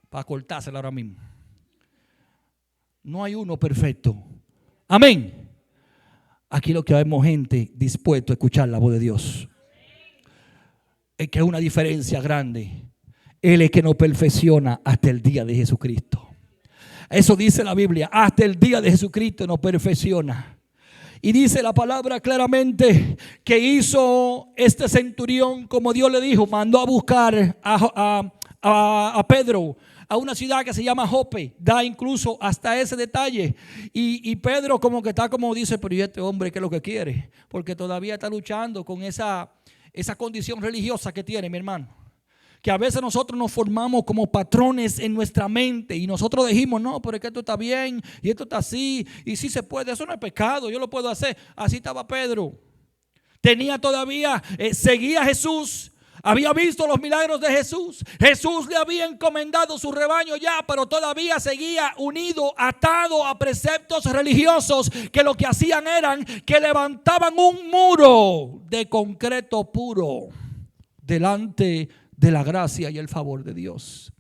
para cortársela ahora mismo. No hay uno perfecto. Amén. Aquí lo que vemos gente dispuesta a escuchar la voz de Dios. Es que es una diferencia grande. Él es que nos perfecciona hasta el día de Jesucristo. Eso dice la Biblia. Hasta el día de Jesucristo nos perfecciona. Y dice la palabra claramente que hizo este centurión como Dios le dijo. Mandó a buscar a Pedro a una ciudad que se llama Jope. Da incluso hasta ese detalle. Y Pedro como que está como dice: pero ¿y este hombre qué es lo que quiere? Porque todavía está luchando con esa esa condición religiosa que tiene, mi hermano. Que a veces nosotros nos formamos como patrones en nuestra mente y nosotros dijimos, no, pero es que esto está bien y esto está así y sí se puede, eso no es pecado, yo lo puedo hacer. Así estaba Pedro. Tenía todavía, seguía a Jesús, había visto los milagros de Jesús. Jesús le había encomendado su rebaño ya, pero todavía seguía unido, atado a preceptos religiosos que lo que hacían eran que levantaban un muro de concreto puro delante de la gracia y el favor de Dios.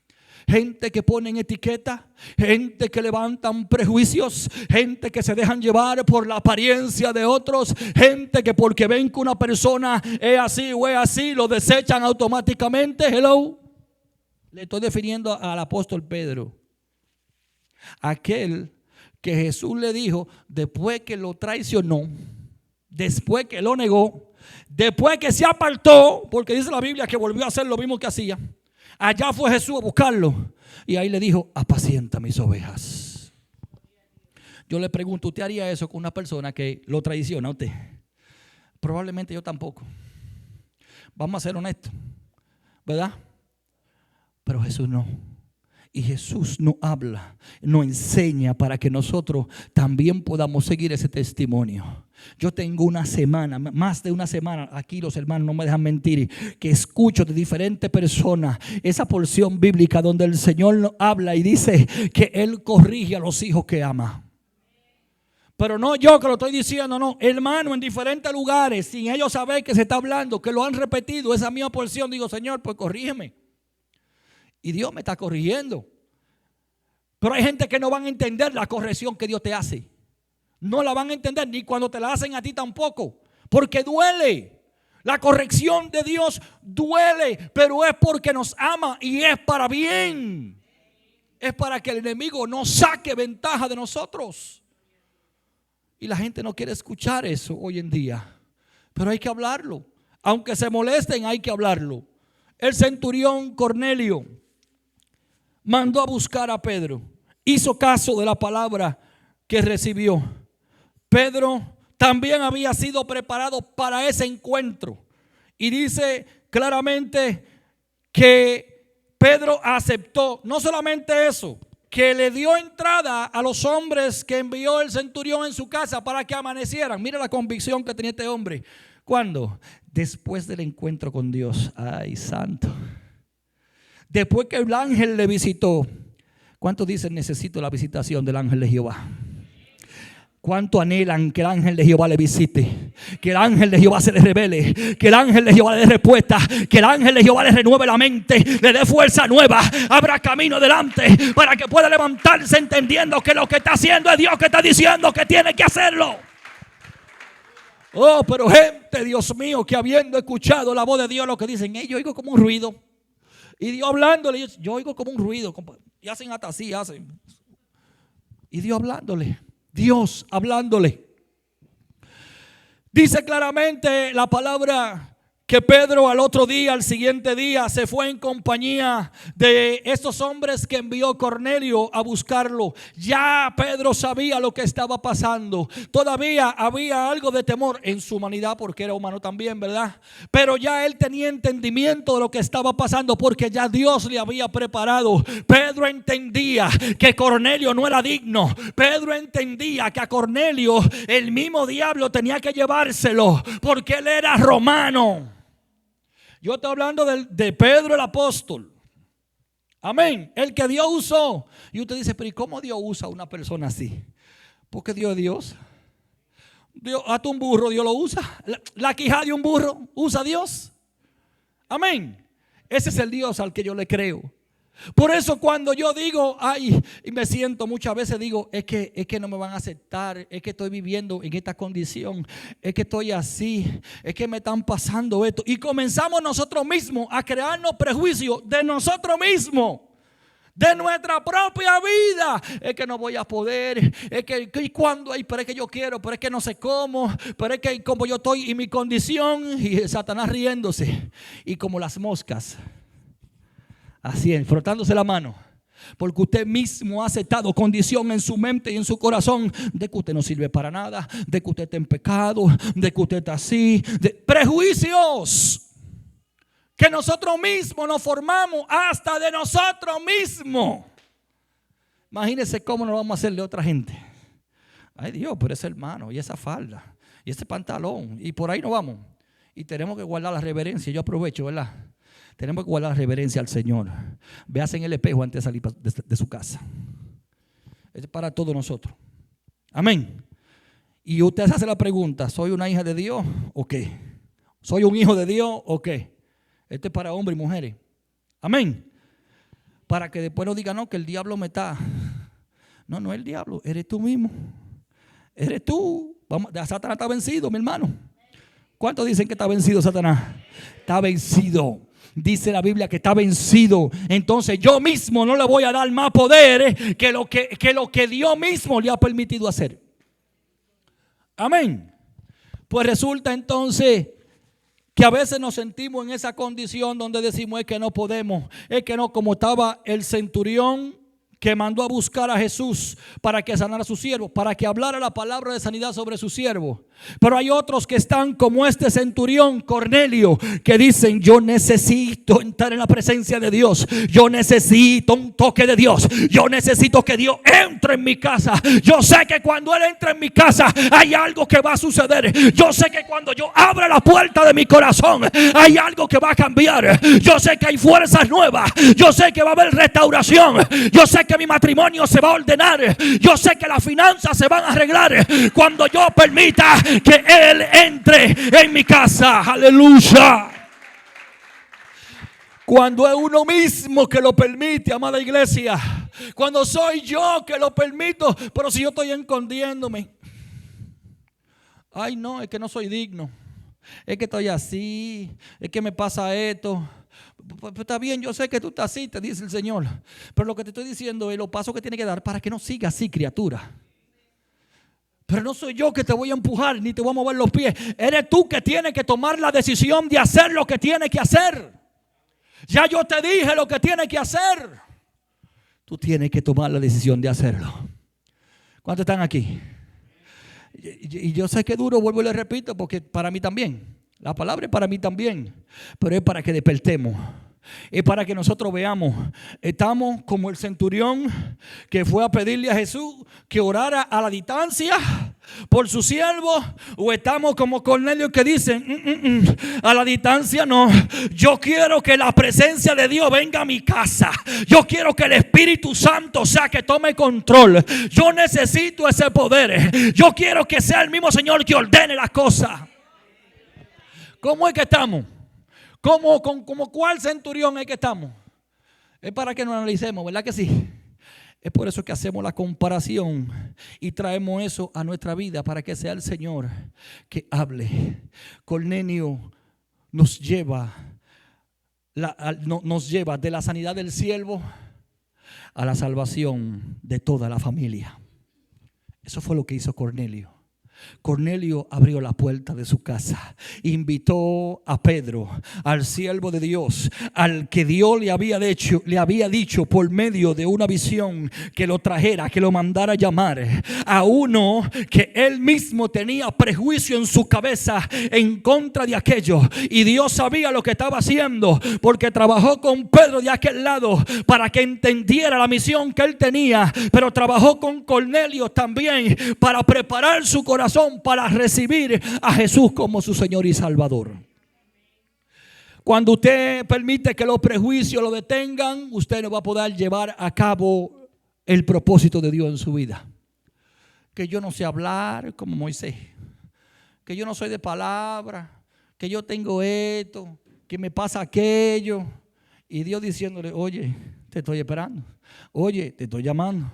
Gente que ponen etiqueta, gente que levantan prejuicios, gente que se dejan llevar por la apariencia de otros, gente que porque ven que una persona es así o es así, lo desechan automáticamente. Hello. Le estoy definiendo al apóstol Pedro, aquel que Jesús le dijo después que lo traicionó, después que lo negó, después que se apartó, porque dice la Biblia que volvió a hacer lo mismo que hacía. Allá fue Jesús a buscarlo y ahí le dijo, apacienta mis ovejas. Yo le pregunto, ¿usted haría eso con una persona que lo traiciona a usted? Probablemente yo tampoco. Vamos a ser honestos, ¿verdad? Pero Jesús no. Y Jesús nos habla, nos enseña para que nosotros también podamos seguir ese testimonio. Yo tengo una semana, más de una semana, aquí los hermanos no me dejan mentir, que escucho de diferentes personas esa porción bíblica donde el Señor nos habla y dice que Él corrige a los hijos que ama. Pero no yo que lo estoy diciendo, no, hermano, en diferentes lugares, sin ellos saber que se está hablando, que lo han repetido, esa misma porción, digo, Señor, pues corrígeme. Y Dios me está corrigiendo. Pero hay gente que no van a entender la corrección que Dios te hace. No la van a entender ni cuando te la hacen a ti tampoco. Porque duele. La corrección de Dios duele. Pero es porque nos ama y es para bien. Es para que el enemigo no saque ventaja de nosotros. Y la gente no quiere escuchar eso hoy en día. Pero hay que hablarlo. Aunque se molesten, hay que hablarlo. El centurión Cornelio mandó a buscar a Pedro. Hizo caso de la palabra que recibió. Pedro también había sido preparado para ese encuentro. Y dice claramente que Pedro aceptó. No solamente eso, que le dio entrada a los hombres que envió el centurión en su casa para que amanecieran. Mira la convicción que tenía este hombre. ¿Cuándo? Después del encuentro con Dios. Ay, santo. Después que el ángel le visitó. ¿Cuántos dicen necesito la visitación del ángel de Jehová? ¿Cuánto anhelan que el ángel de Jehová le visite? Que el ángel de Jehová se le revele. Que el ángel de Jehová le dé respuesta. Que el ángel de Jehová le renueve la mente. Le dé fuerza nueva. Abra camino delante para que pueda levantarse entendiendo que lo que está haciendo es Dios que está diciendo que tiene que hacerlo. Oh, pero gente, Dios mío, que habiendo escuchado la voz de Dios, lo que dicen, yo oigo como un ruido. Y Dios hablándole, yo oigo como un ruido. Y hacen hasta así, hacen. Y Dios hablándole. Dios hablándole. Dice claramente la palabra que Pedro al otro día, al siguiente día, se fue en compañía de estos hombres que envió Cornelio a buscarlo. Ya Pedro sabía lo que estaba pasando. Todavía había algo de temor en su humanidad porque era humano también, ¿verdad? Pero ya él tenía entendimiento de lo que estaba pasando porque ya Dios le había preparado. Pedro entendía que Cornelio no era digno. Pedro entendía que a Cornelio el mismo diablo tenía que llevárselo porque él era romano. Yo estoy hablando de Pedro el apóstol. Amén. El que Dios usó. Y usted dice, pero ¿y cómo Dios usa a una persona así? Porque Dios es Dios. Hasta un burro Dios lo usa. La quijada de un burro usa a Dios. Amén. Ese es el Dios al que yo le creo. Por eso cuando yo digo, y me siento muchas veces digo, es que no me van a aceptar, es que estoy viviendo en esta condición, es que estoy así, es que me están pasando esto. Y comenzamos nosotros mismos a crearnos prejuicios de nosotros mismos, de nuestra propia vida. Es que no voy a poder, es que y cuando pero es que yo quiero, pero es que no sé cómo, pero es que como yo estoy en mi condición. Y Satanás riéndose y como las moscas. Así, frotándose la mano. Porque usted mismo ha aceptado condición en su mente y en su corazón de que usted no sirve para nada, de que usted está en pecado, de que usted está así, de prejuicios que nosotros mismos nos formamos hasta de nosotros mismos. Imagínense cómo nos vamos a hacerle a otra gente. Ay Dios, pero ese hermano y esa falda y ese pantalón y por ahí nos vamos. Y tenemos que guardar la reverencia. Yo aprovecho, ¿verdad? Tenemos que guardar la reverencia al Señor. Véase en el espejo antes de salir de su casa. Es para todos nosotros. Amén. Y usted se hace la pregunta, ¿soy una hija de Dios o qué? ¿Soy un hijo de Dios o qué? Esto es para hombres y mujeres. Amén. Para que después no digan, no, que el diablo me está. No, no es el diablo, eres tú mismo. Eres tú. Satanás está vencido, mi hermano. ¿Cuántos dicen que está vencido Satanás? Está vencido. Dice la Biblia que está vencido. Entonces yo mismo no le voy a dar más poder que lo que Dios mismo le ha permitido hacer. Amén. Pues resulta entonces que a veces nos sentimos en esa condición donde decimos es que no podemos. Es que no, como estaba el centurión que mandó a buscar a Jesús para que sanara a su siervo, para que hablara la palabra de sanidad sobre su siervo. Pero hay otros que están como este centurión Cornelio, que dicen, yo necesito entrar en la presencia de Dios, yo necesito un toque de Dios, yo necesito que Dios entre en mi casa. Yo sé que cuando Él entra en mi casa hay algo que va a suceder. Yo sé que cuando yo abra la puerta de mi corazón hay algo que va a cambiar. Yo sé que hay fuerzas nuevas, yo sé que va a haber restauración, yo sé que mi matrimonio se va a ordenar, yo sé que las finanzas se van a arreglar cuando yo permita que Él entre en mi casa. Aleluya. Cuando es uno mismo que lo permite, amada iglesia. Cuando soy yo que lo permito. Pero si yo estoy escondiéndome. Ay no, es que no soy digno. Es que estoy así. Es que me pasa esto. Pues está bien, yo sé que tú estás así, te dice el Señor. Pero lo que te estoy diciendo es los pasos que tienes que dar para que no sigas así, criatura. Pero no soy yo que te voy a empujar ni te voy a mover los pies. Eres tú que tienes que tomar la decisión de hacer lo que tienes que hacer. Ya yo te dije lo que tienes que hacer. Tú tienes que tomar la decisión de hacerlo. ¿Cuántos están aquí? Y yo sé que es duro, vuelvo y le repito, porque para mí también. La palabra es para mí también. Pero es para que despertemos. Es para que nosotros veamos. Estamos como el centurión que fue a pedirle a Jesús que orara a la distancia por su siervo, o estamos como Cornelio que dicen a la distancia no. Yo quiero que la presencia de Dios venga a mi casa. Yo quiero que el Espíritu Santo sea que tome control. Yo necesito ese poder. Yo quiero que sea el mismo Señor que ordene las cosas. ¿Cómo es que estamos? ¿Como cuál centurión es que estamos? Es para que nos analicemos, ¿verdad que sí? Es por eso que hacemos la comparación y traemos eso a nuestra vida para que sea el Señor que hable. Cornelio nos lleva de la sanidad del siervo a la salvación de toda la familia. Eso fue lo que hizo Cornelio. Cornelio abrió la puerta de su casa, invitó a Pedro, al siervo de Dios, al que Dios le había dicho por medio de una visión que lo trajera, que lo mandara a llamar, a uno que él mismo tenía prejuicio en su cabeza en contra de aquello, y Dios sabía lo que estaba haciendo porque trabajó con Pedro de aquel lado para que entendiera la misión que él tenía, pero trabajó con Cornelio también para preparar su corazón para recibir a Jesús como su Señor y Salvador. Cuando usted permite que los prejuicios lo detengan, usted no va a poder llevar a cabo el propósito de Dios en su vida. Que yo no sé hablar como Moisés, que yo no soy de palabra, que yo tengo esto, que me pasa aquello, y Dios diciéndole, oye, te estoy esperando, oye, te estoy llamando.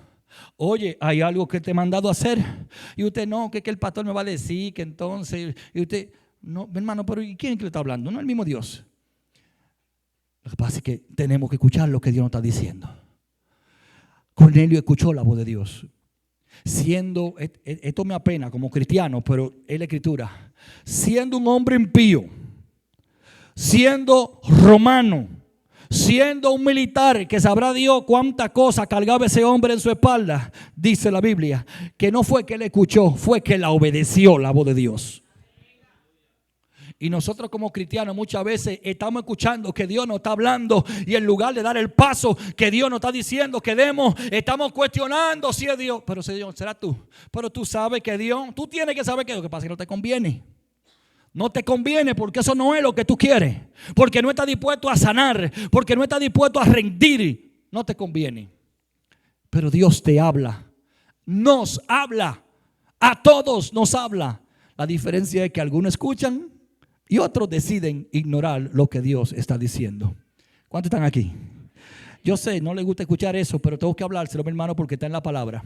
Oye, hay algo que te he mandado a hacer. Y usted no, que el pastor me va a decir que entonces. Y usted, no, hermano, pero ¿y quién es que le está hablando? No, el mismo Dios. Lo que pasa es que tenemos que escuchar lo que Dios nos está diciendo. Cornelio escuchó la voz de Dios. Siendo, esto me apena como cristiano, pero es la escritura. Siendo un hombre impío, siendo romano, siendo un militar que sabrá Dios cuánta cosa cargaba ese hombre en su espalda, dice la Biblia, que no fue que le escuchó, fue que la obedeció la voz de Dios. Y nosotros como cristianos muchas veces estamos escuchando que Dios nos está hablando y en lugar de dar el paso que Dios nos está diciendo que demos, estamos cuestionando si es Dios. Pero Señor, será tú. Pero tú sabes que Dios, tú tienes que saber que lo que pasa es que no te conviene. No te conviene porque eso no es lo que tú quieres. Porque no estás dispuesto a sanar. Porque no estás dispuesto a rendir. No te conviene. Pero Dios te habla. Nos habla. A todos nos habla. La diferencia es que algunos escuchan y otros deciden ignorar lo que Dios está diciendo. ¿Cuántos están aquí? Yo sé, no les gusta escuchar eso, pero tengo que hablárselo, mi hermano, porque está en la palabra.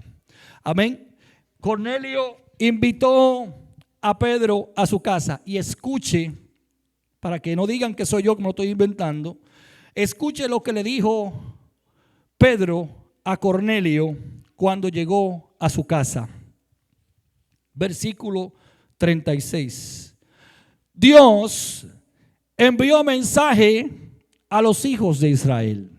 Amén. Cornelio invitó a Pedro a su casa. Y escuche, para que no digan que soy yo que me lo estoy inventando, escuche lo que le dijo Pedro a Cornelio cuando llegó a su casa. Versículo 36. Dios envió mensaje a los hijos de Israel,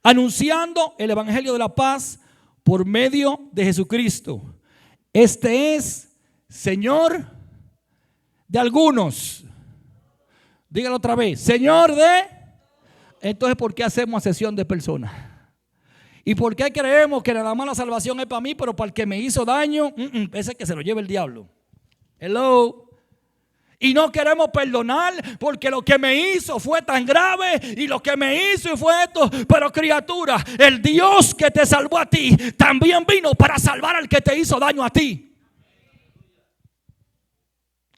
anunciando el evangelio de la paz por medio de Jesucristo. Este es Señor de algunos. Dígalo otra vez. Señor de. Entonces, ¿por qué hacemos sesión de personas? ¿Y por qué creemos que nada más la salvación es para mí, pero para el que me hizo daño, ese que se lo lleve el diablo? Hello. Y no queremos perdonar porque lo que me hizo fue tan grave y lo que me hizo fue esto. Pero criatura, el Dios que te salvó a ti también vino para salvar al que te hizo daño a ti.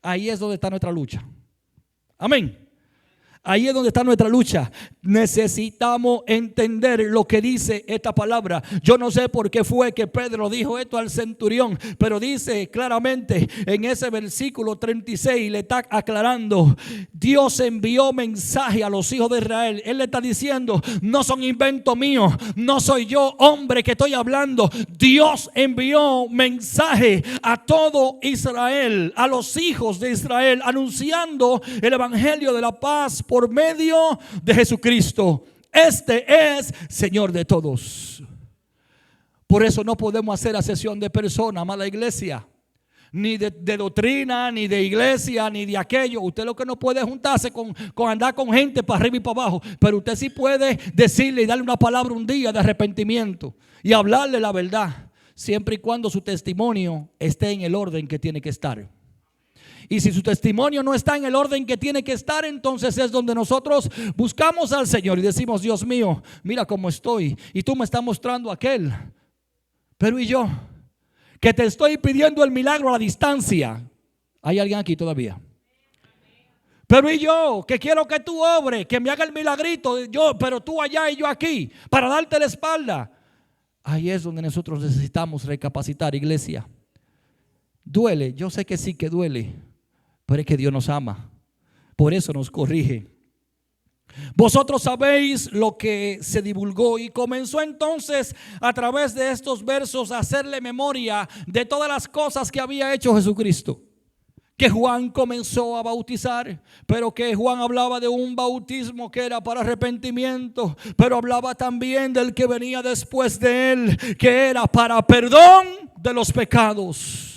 Ahí es donde está nuestra lucha. Amén. Ahí es donde está nuestra lucha. Necesitamos entender lo que dice esta palabra. Yo no sé por qué fue que Pedro dijo esto al centurión, pero dice claramente en ese versículo 36, le está aclarando: Dios envió mensaje a los hijos de Israel. Él le está diciendo: no son inventos míos, no soy yo hombre que estoy hablando. Dios envió mensaje a todo Israel, a los hijos de Israel, anunciando el evangelio de la paz por medio de Jesucristo. Este es Señor de todos. Por eso no podemos hacer asesión de personas, amada iglesia, ni de doctrina, ni de iglesia, ni de aquello. Usted lo que no puede es juntarse con andar con gente para arriba y para abajo, pero usted sí puede decirle y darle una palabra un día de arrepentimiento y hablarle la verdad, siempre y cuando su testimonio esté en el orden que tiene que estar. Y si su testimonio no está en el orden que tiene que estar, entonces es donde nosotros buscamos al Señor y decimos: Dios mío, mira cómo estoy y tú me estás mostrando aquel. Pero ¿y yo? Que te estoy pidiendo el milagro a la distancia. ¿Hay alguien aquí todavía? Pero ¿y yo? Que quiero que tú obres, que me haga el milagrito, yo, pero tú allá y yo aquí, para darte la espalda. Ahí es donde nosotros necesitamos recapacitar, iglesia. Duele, yo sé que sí que duele, pero es que Dios nos ama, por eso nos corrige. Vosotros sabéis lo que se divulgó, y comenzó entonces a través de estos versos a hacerle memoria de todas las cosas que había hecho Jesucristo. Que Juan comenzó a bautizar, pero que Juan hablaba de un bautismo que era para arrepentimiento, pero hablaba también del que venía después de él, que era para perdón de los pecados.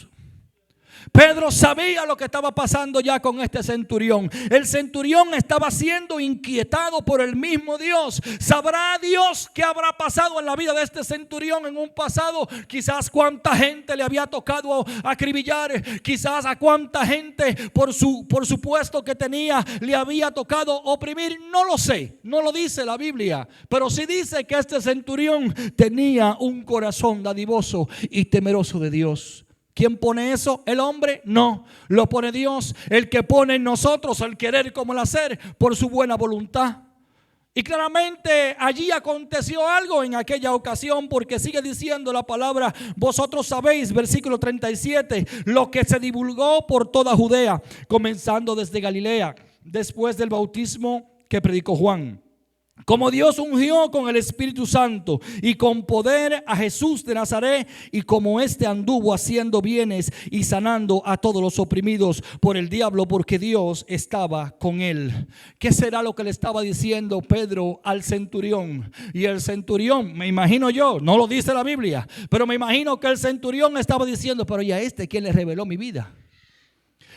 Pedro sabía lo que estaba pasando ya con este centurión. El centurión estaba siendo inquietado por el mismo Dios. ¿Sabrá Dios qué habrá pasado en la vida de este centurión en un pasado? Quizás cuánta gente le había tocado acribillar. Quizás a cuánta gente por su puesto que tenía le había tocado oprimir. No lo sé, no lo dice la Biblia, pero sí dice que este centurión tenía un corazón dadivoso y temeroso de Dios. ¿Quién pone eso? ¿El hombre? No, lo pone Dios, el que pone en nosotros el querer como el hacer por su buena voluntad. Y claramente allí aconteció algo en aquella ocasión, porque sigue diciendo la palabra: vosotros sabéis, versículo 37, lo que se divulgó por toda Judea, comenzando desde Galilea, después del bautismo que predicó Juan. Como Dios ungió con el Espíritu Santo y con poder a Jesús de Nazaret, y como éste anduvo haciendo bienes y sanando a todos los oprimidos por el diablo, porque Dios estaba con él. ¿Qué será lo que le estaba diciendo Pedro al centurión? Y el centurión, me imagino yo, no lo dice la Biblia, pero me imagino que el centurión estaba diciendo: pero ¿y a este quién le reveló mi vida?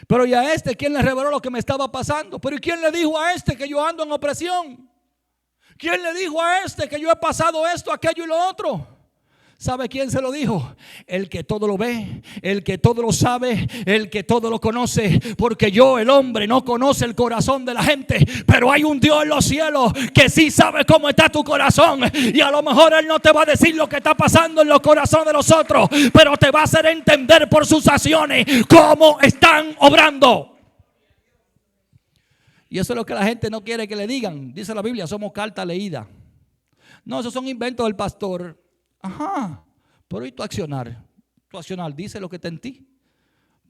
Pero ¿y a este quién le reveló lo que me estaba pasando? Pero ¿y quién le dijo a este que yo ando en opresión? ¿Quién le dijo a este que yo he pasado esto, aquello y lo otro? ¿Sabe quién se lo dijo? El que todo lo ve, el que todo lo sabe, el que todo lo conoce. Porque yo, el hombre, no conoce el corazón de la gente, pero hay un Dios en los cielos que sí sabe cómo está tu corazón. Y a lo mejor Él no te va a decir lo que está pasando en los corazones de los otros, pero te va a hacer entender por sus acciones cómo están obrando. Y eso es lo que la gente no quiere que le digan. Dice la Biblia, somos carta leída. No, esos son inventos del pastor. Ajá, pero ¿y tu accionar? Tu accionar dice lo que está en ti.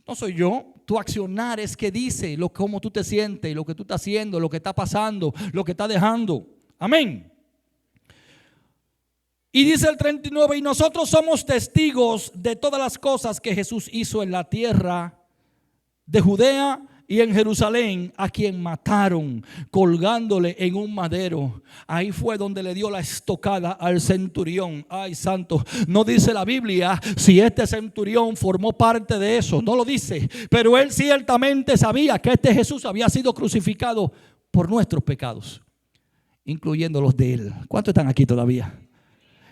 No soy yo. Tu accionar es que dice cómo tú te sientes, lo que tú estás haciendo, lo que está pasando, lo que estás dejando. Amén. Y dice el 39, y nosotros somos testigos de todas las cosas que Jesús hizo en la tierra de Judea y en Jerusalén, a quien mataron colgándole en un madero. Ahí fue donde le dio la estocada al centurión. Ay, santo, no dice la Biblia si este centurión formó parte de eso, no lo dice, pero él ciertamente sabía que este Jesús había sido crucificado por nuestros pecados, incluyendo los de él. ¿Cuántos están aquí todavía?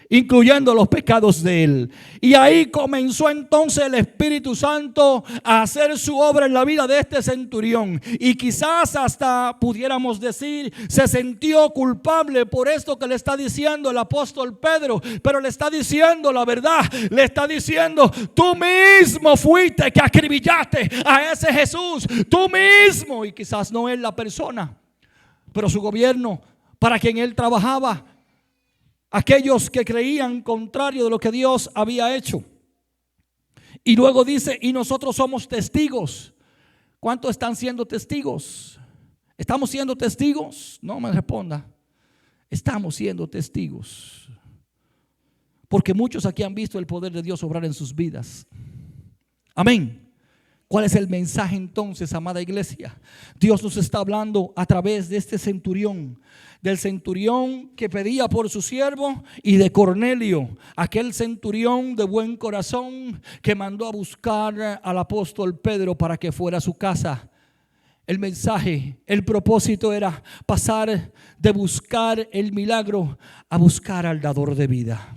Incluyendo los pecados de él. Y ahí comenzó entonces el Espíritu Santo a hacer su obra en la vida de este centurión. Y quizás hasta pudiéramos decir, se sintió culpable por esto que le está diciendo el apóstol Pedro. Pero le está diciendo la verdad. Le está diciendo: tú mismo fuiste que acribillaste a ese Jesús. Tú mismo. Y quizás no él la persona, pero su gobierno para quien él trabajaba, aquellos que creían contrario de lo que Dios había hecho. Y luego dice: y nosotros somos testigos. ¿Cuántos están siendo testigos? ¿Estamos siendo testigos? No me responda. Estamos siendo testigos, porque muchos aquí han visto el poder de Dios obrar en sus vidas. Amén. ¿Cuál es el mensaje entonces, amada iglesia? Dios nos está hablando a través de este centurión, del centurión que pedía por su siervo, y de Cornelio, aquel centurión de buen corazón que mandó a buscar al apóstol Pedro para que fuera a su casa. El mensaje, el propósito era pasar de buscar el milagro a buscar al dador de vida.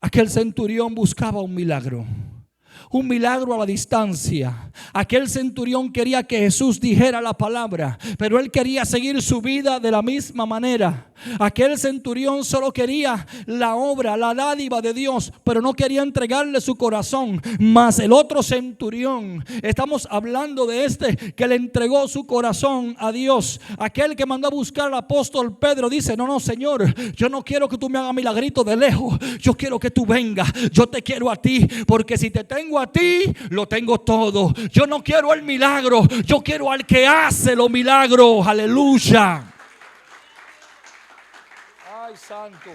Aquel centurión buscaba un milagro a la distancia. Aquel centurión quería que Jesús dijera la palabra, pero él quería seguir su vida de la misma manera. Aquel centurión solo quería la obra, la dádiva de Dios, pero no quería entregarle su corazón. Mas el otro centurión, estamos hablando de este que le entregó su corazón a Dios. Aquel que mandó a buscar al apóstol Pedro dice: no, Señor, yo no quiero que tú me hagas milagrito de lejos. Yo quiero que tú vengas. Yo te quiero a ti, porque si te tengo a ti, lo tengo todo. Yo no quiero el milagro, yo quiero al que hace los milagros. Aleluya. Ay, santo.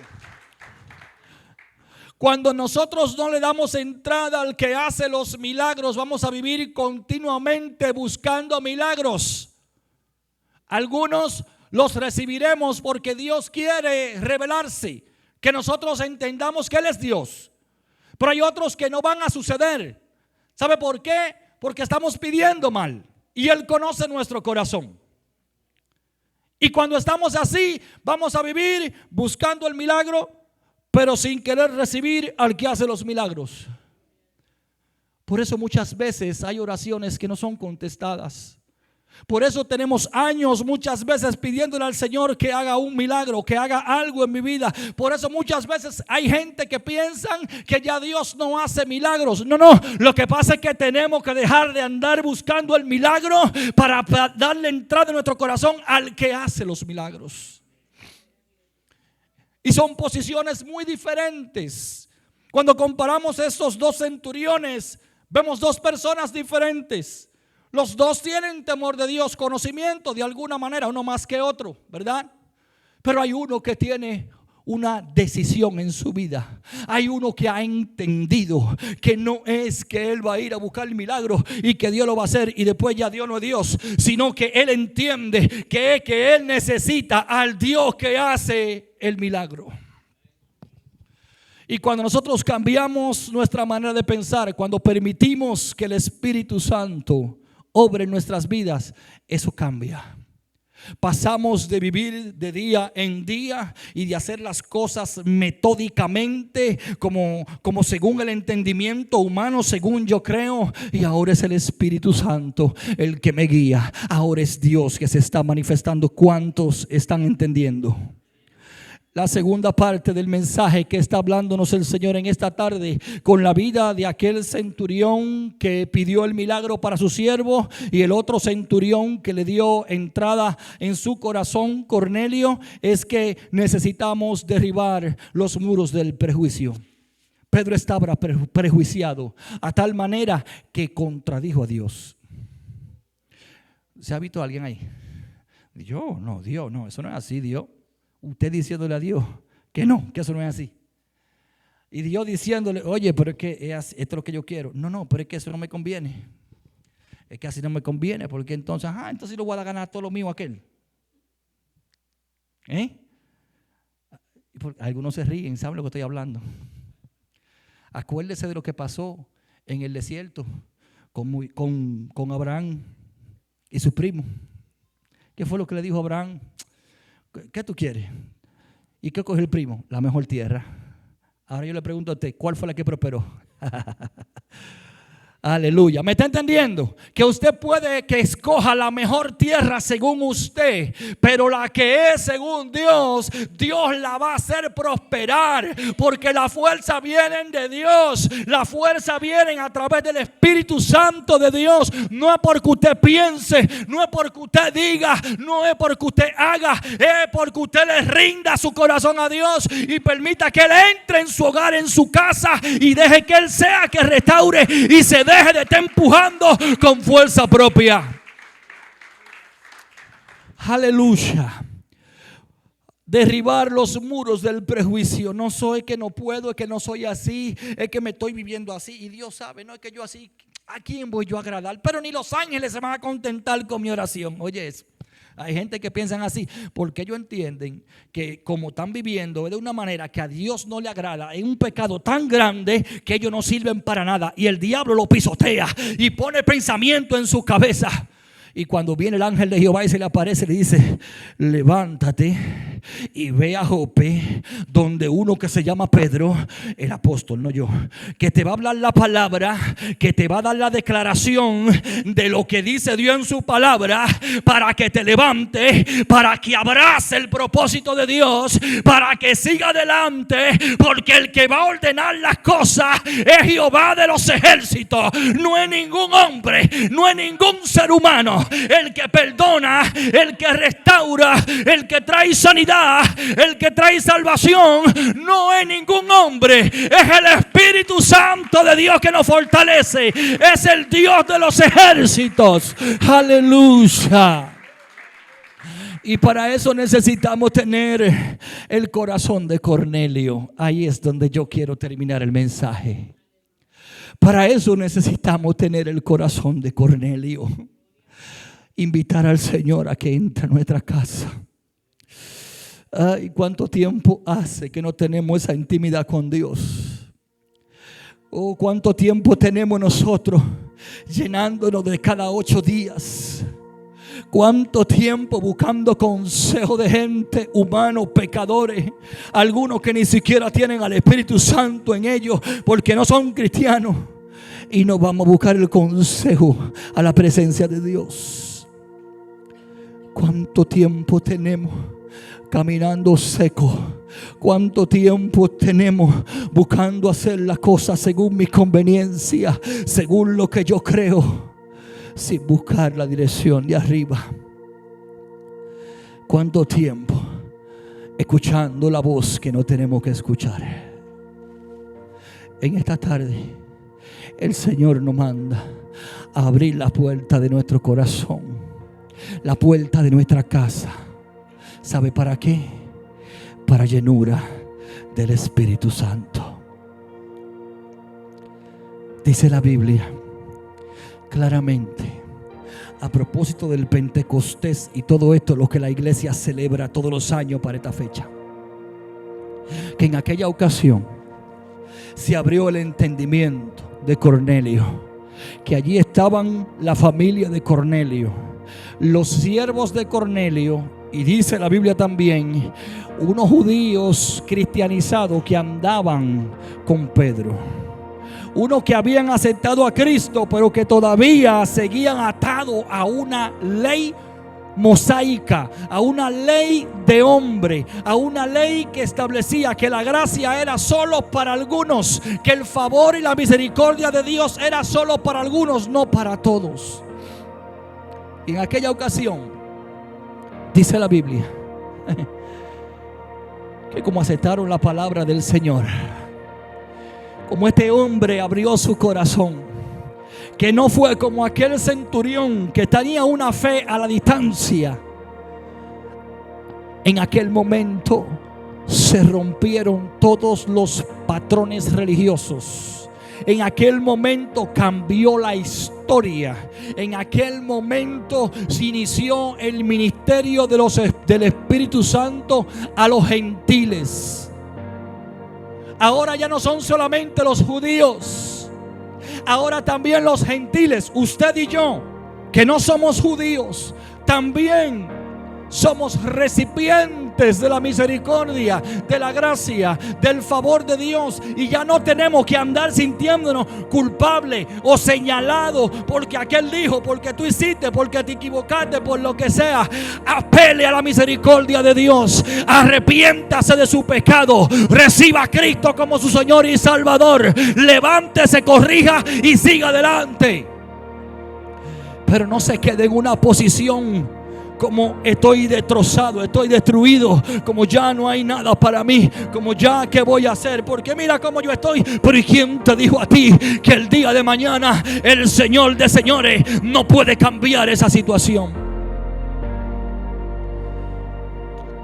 Cuando nosotros no le damos entrada al que hace los milagros, vamos a vivir continuamente buscando milagros. Algunos los recibiremos porque Dios quiere revelarse, que nosotros entendamos que Él es Dios. Pero hay otros que no van a suceder. ¿Sabe por qué? Porque estamos pidiendo mal y Él conoce nuestro corazón. Y cuando estamos así, vamos a vivir buscando el milagro, pero sin querer recibir al que hace los milagros. Por eso muchas veces hay oraciones que no son contestadas. Por eso tenemos años muchas veces pidiéndole al Señor que haga un milagro, que haga algo en mi vida. Por eso muchas veces hay gente que piensan que ya Dios no hace milagros. No, lo que pasa es que tenemos que dejar de andar buscando el milagro para darle entrada en nuestro corazón al que hace los milagros. Y son posiciones muy diferentes. Cuando comparamos estos dos centuriones, vemos dos personas diferentes. Los dos tienen temor de Dios, conocimiento de alguna manera, uno más que otro, ¿verdad? Pero hay uno que tiene una decisión en su vida. Hay uno que ha entendido que no es que él va a ir a buscar el milagro y que Dios lo va a hacer y después ya Dios no es Dios, sino que él entiende que él necesita al Dios que hace el milagro. Y cuando nosotros cambiamos nuestra manera de pensar, cuando permitimos que el Espíritu Santo obre en nuestras vidas, eso cambia. Pasamos de vivir de día en día y de hacer las cosas metódicamente como según el entendimiento humano, según yo creo. Y ahora es el Espíritu Santo el que me guía. Ahora es Dios que se está manifestando. ¿Cuántos están entendiendo? La segunda parte del mensaje que está hablándonos el Señor en esta tarde, con la vida de aquel centurión que pidió el milagro para su siervo y el otro centurión que le dio entrada en su corazón, Cornelio, es que necesitamos derribar los muros del prejuicio. Pedro estaba prejuiciado a tal manera que contradijo a Dios. ¿Se ha visto a alguien ahí? Dios, no, eso no es así, Dios. Usted diciéndole a Dios que no, que eso no es así. Y Dios diciéndole, oye, pero es que esto es lo que yo quiero. No, pero es que eso no me conviene. Es que así no me conviene, porque entonces lo voy a ganar todo lo mío a aquel. Algunos se ríen, saben lo que estoy hablando. Acuérdese de lo que pasó en el desierto con Abraham y su primo. ¿Qué fue lo que le dijo Abraham? ¿Qué tú quieres? ¿Y qué coge el primo? La mejor tierra. Ahora yo le pregunto a usted, ¿cuál fue la que prosperó? Aleluya. ¿Me está entendiendo? Que usted puede que escoja la mejor tierra según usted, pero la que es según Dios, Dios la va a hacer prosperar, porque la fuerza viene de Dios. La fuerza viene a través del Espíritu Santo de Dios. No es porque usted piense, no es porque usted diga, no es porque usted haga, es porque usted le rinda su corazón a Dios y permita que Él entre en su hogar, en su casa, y deje que Él sea que restaure y se deje de estar empujando con fuerza propia. Aleluya. Derribar los muros del prejuicio. No soy que no puedo, es que no soy así, es que me estoy viviendo así. Y Dios sabe, no es que yo así, ¿a quién voy yo a agradar? Pero ni los ángeles se van a contentar con mi oración. Oye eso. Hay gente que piensan así porque ellos entienden que como están viviendo de una manera que a Dios no le agrada, es un pecado tan grande que ellos no sirven para nada, y el diablo lo pisotea y pone pensamiento en su cabeza. Y cuando viene el ángel de Jehová y se le aparece, le dice: levántate y ve a Jope, donde uno que se llama Pedro, el apóstol, no yo, que te va a hablar la palabra, que te va a dar la declaración de lo que dice Dios en su palabra, para que te levantes, para que abrace el propósito de Dios, para que siga adelante, porque el que va a ordenar las cosas es Jehová de los ejércitos. No es ningún hombre, no es ningún ser humano. El que perdona, el que restaura, el que trae sanidad, el que trae salvación, no es ningún hombre, es el Espíritu Santo de Dios que nos fortalece. Es el Dios de los ejércitos. Aleluya. Y para eso necesitamos tener el corazón de Cornelio. Ahí es donde yo quiero terminar el mensaje. Para eso necesitamos tener el corazón de Cornelio. Invitar al Señor a que entre a nuestra casa. Ay, cuánto tiempo hace que no tenemos esa intimidad con Dios. Oh, cuánto tiempo tenemos nosotros llenándonos de cada 8 días. Cuánto tiempo buscando consejo de gente, humanos, pecadores, algunos que ni siquiera tienen al Espíritu Santo en ellos porque no son cristianos, y nos vamos a buscar el consejo a la presencia de Dios. ¿Cuánto tiempo tenemos caminando seco? ¿Cuánto tiempo tenemos buscando hacer las cosas según mi conveniencia, según lo que yo creo, sin buscar la dirección de arriba? ¿Cuánto tiempo escuchando la voz que no tenemos que escuchar? En esta tarde el Señor nos manda a abrir la puerta de nuestro corazón, la puerta de nuestra casa. ¿Sabe para qué? Para llenura del Espíritu Santo. Dice la Biblia claramente, a propósito del Pentecostés y todo esto, lo que la iglesia celebra todos los años para esta fecha, que en aquella ocasión se abrió el entendimiento de Cornelio, que allí estaban la familia de Cornelio, los siervos de Cornelio, y dice la Biblia también, unos judíos cristianizados que andaban con Pedro, unos que habían aceptado a Cristo, pero que todavía seguían atados a una ley mosaica, a una ley de hombre, a una ley que establecía que la gracia era solo para algunos, que el favor y la misericordia de Dios era solo para algunos, no para todos. Y en aquella ocasión dice la Biblia que como aceptaron la palabra del Señor, como este hombre abrió su corazón, que no fue como aquel centurión que tenía una fe a la distancia, en aquel momento se rompieron todos los patrones religiosos. En aquel momento cambió la historia. En aquel momento se inició el ministerio del Espíritu Santo a los gentiles. Ahora ya no son solamente los judíos, ahora también los gentiles. Usted y yo, que no somos judíos, también somos recipientes de la misericordia, de la gracia, del favor de Dios. Y ya no tenemos que andar sintiéndonos culpables o señalados porque aquel dijo, porque tú hiciste, porque te equivocaste, por lo que sea. Apele a la misericordia de Dios, arrepiéntase de su pecado, reciba a Cristo como su Señor y Salvador, levántese, corrija y siga adelante. Pero no se quede en una posición como estoy destrozado, estoy destruido, como ya no hay nada para mí, como ya qué voy a hacer, porque mira cómo yo estoy. Pero ¿y quién te dijo a ti que el día de mañana el Señor de señores no puede cambiar esa situación?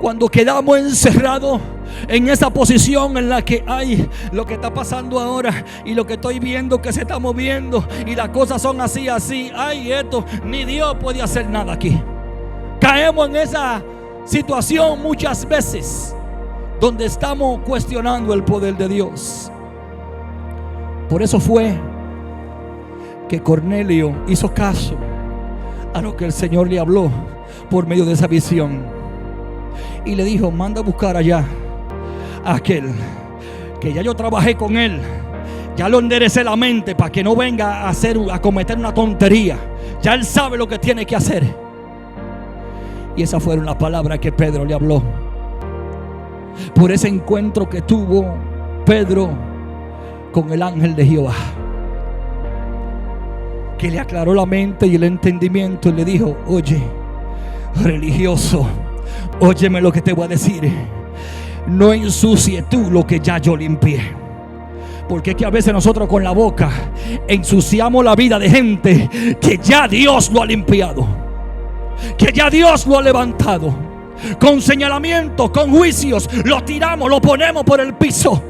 Cuando quedamos encerrados en esa posición en la que hay lo que está pasando ahora y lo que estoy viendo que se está moviendo y las cosas son así, ay, esto, ni Dios puede hacer nada aquí. Caemos en esa situación muchas veces donde estamos cuestionando el poder de Dios. Por eso fue que Cornelio hizo caso a lo que el Señor le habló por medio de esa visión y le dijo: manda a buscar allá a aquel que ya yo trabajé con él, ya lo enderecé la mente para que no venga a cometer una tontería. Ya él sabe lo que tiene que hacer. Y esas fueron las palabras que Pedro le habló. Por ese encuentro que tuvo Pedro con el ángel de Jehová, que le aclaró la mente y el entendimiento y le dijo: oye, religioso, óyeme lo que te voy a decir. No ensucies tú lo que ya yo limpié. Porque es que a veces nosotros con la boca ensuciamos la vida de gente que ya Dios lo ha limpiado, que ya Dios lo ha levantado. Con señalamientos, con juicios, lo tiramos, lo ponemos por el piso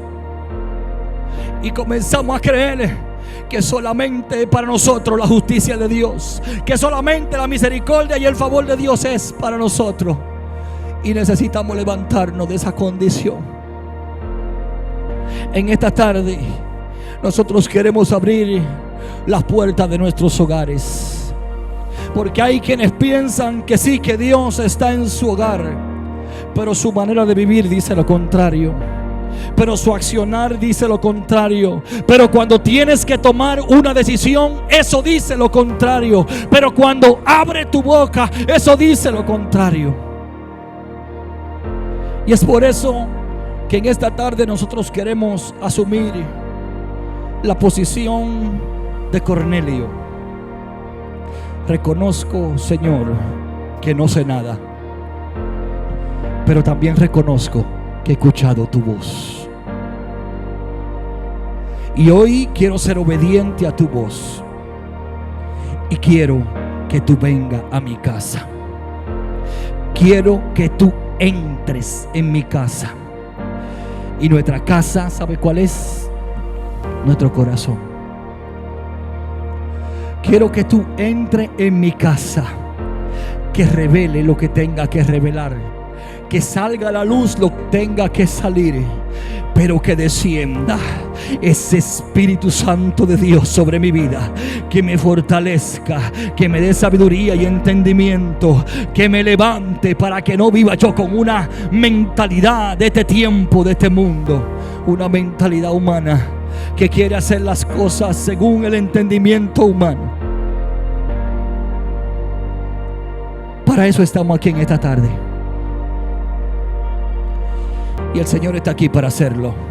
y comenzamos a creer que solamente para nosotros la justicia de Dios, que solamente la misericordia y el favor de Dios es para nosotros. Y necesitamos levantarnos de esa condición. En esta tarde nosotros queremos abrir las puertas de nuestros hogares, porque hay quienes piensan que sí, que Dios está en su hogar, pero su manera de vivir dice lo contrario, pero su accionar dice lo contrario. Pero cuando tienes que tomar una decisión, eso dice lo contrario. Pero cuando abre tu boca, eso dice lo contrario. Y es por eso que en esta tarde nosotros queremos asumir la posición de Cornelio. Reconozco, Señor, que no sé nada, pero también reconozco que he escuchado tu voz. Y hoy quiero ser obediente a tu voz. Y quiero que tú vengas a mi casa. Quiero que tú entres en mi casa. Y nuestra casa, ¿sabe cuál es? Nuestro corazón. Quiero que tú entres en mi casa. Que revele lo que tenga que revelar. Que salga a la luz lo que tenga que salir. Pero que descienda ese Espíritu Santo de Dios sobre mi vida, que me fortalezca, que me dé sabiduría y entendimiento, que me levante para que no viva yo con una mentalidad de este tiempo, de este mundo, una mentalidad humana que quiere hacer las cosas según el entendimiento humano. Para eso estamos aquí en esta tarde. Y el Señor está aquí para hacerlo.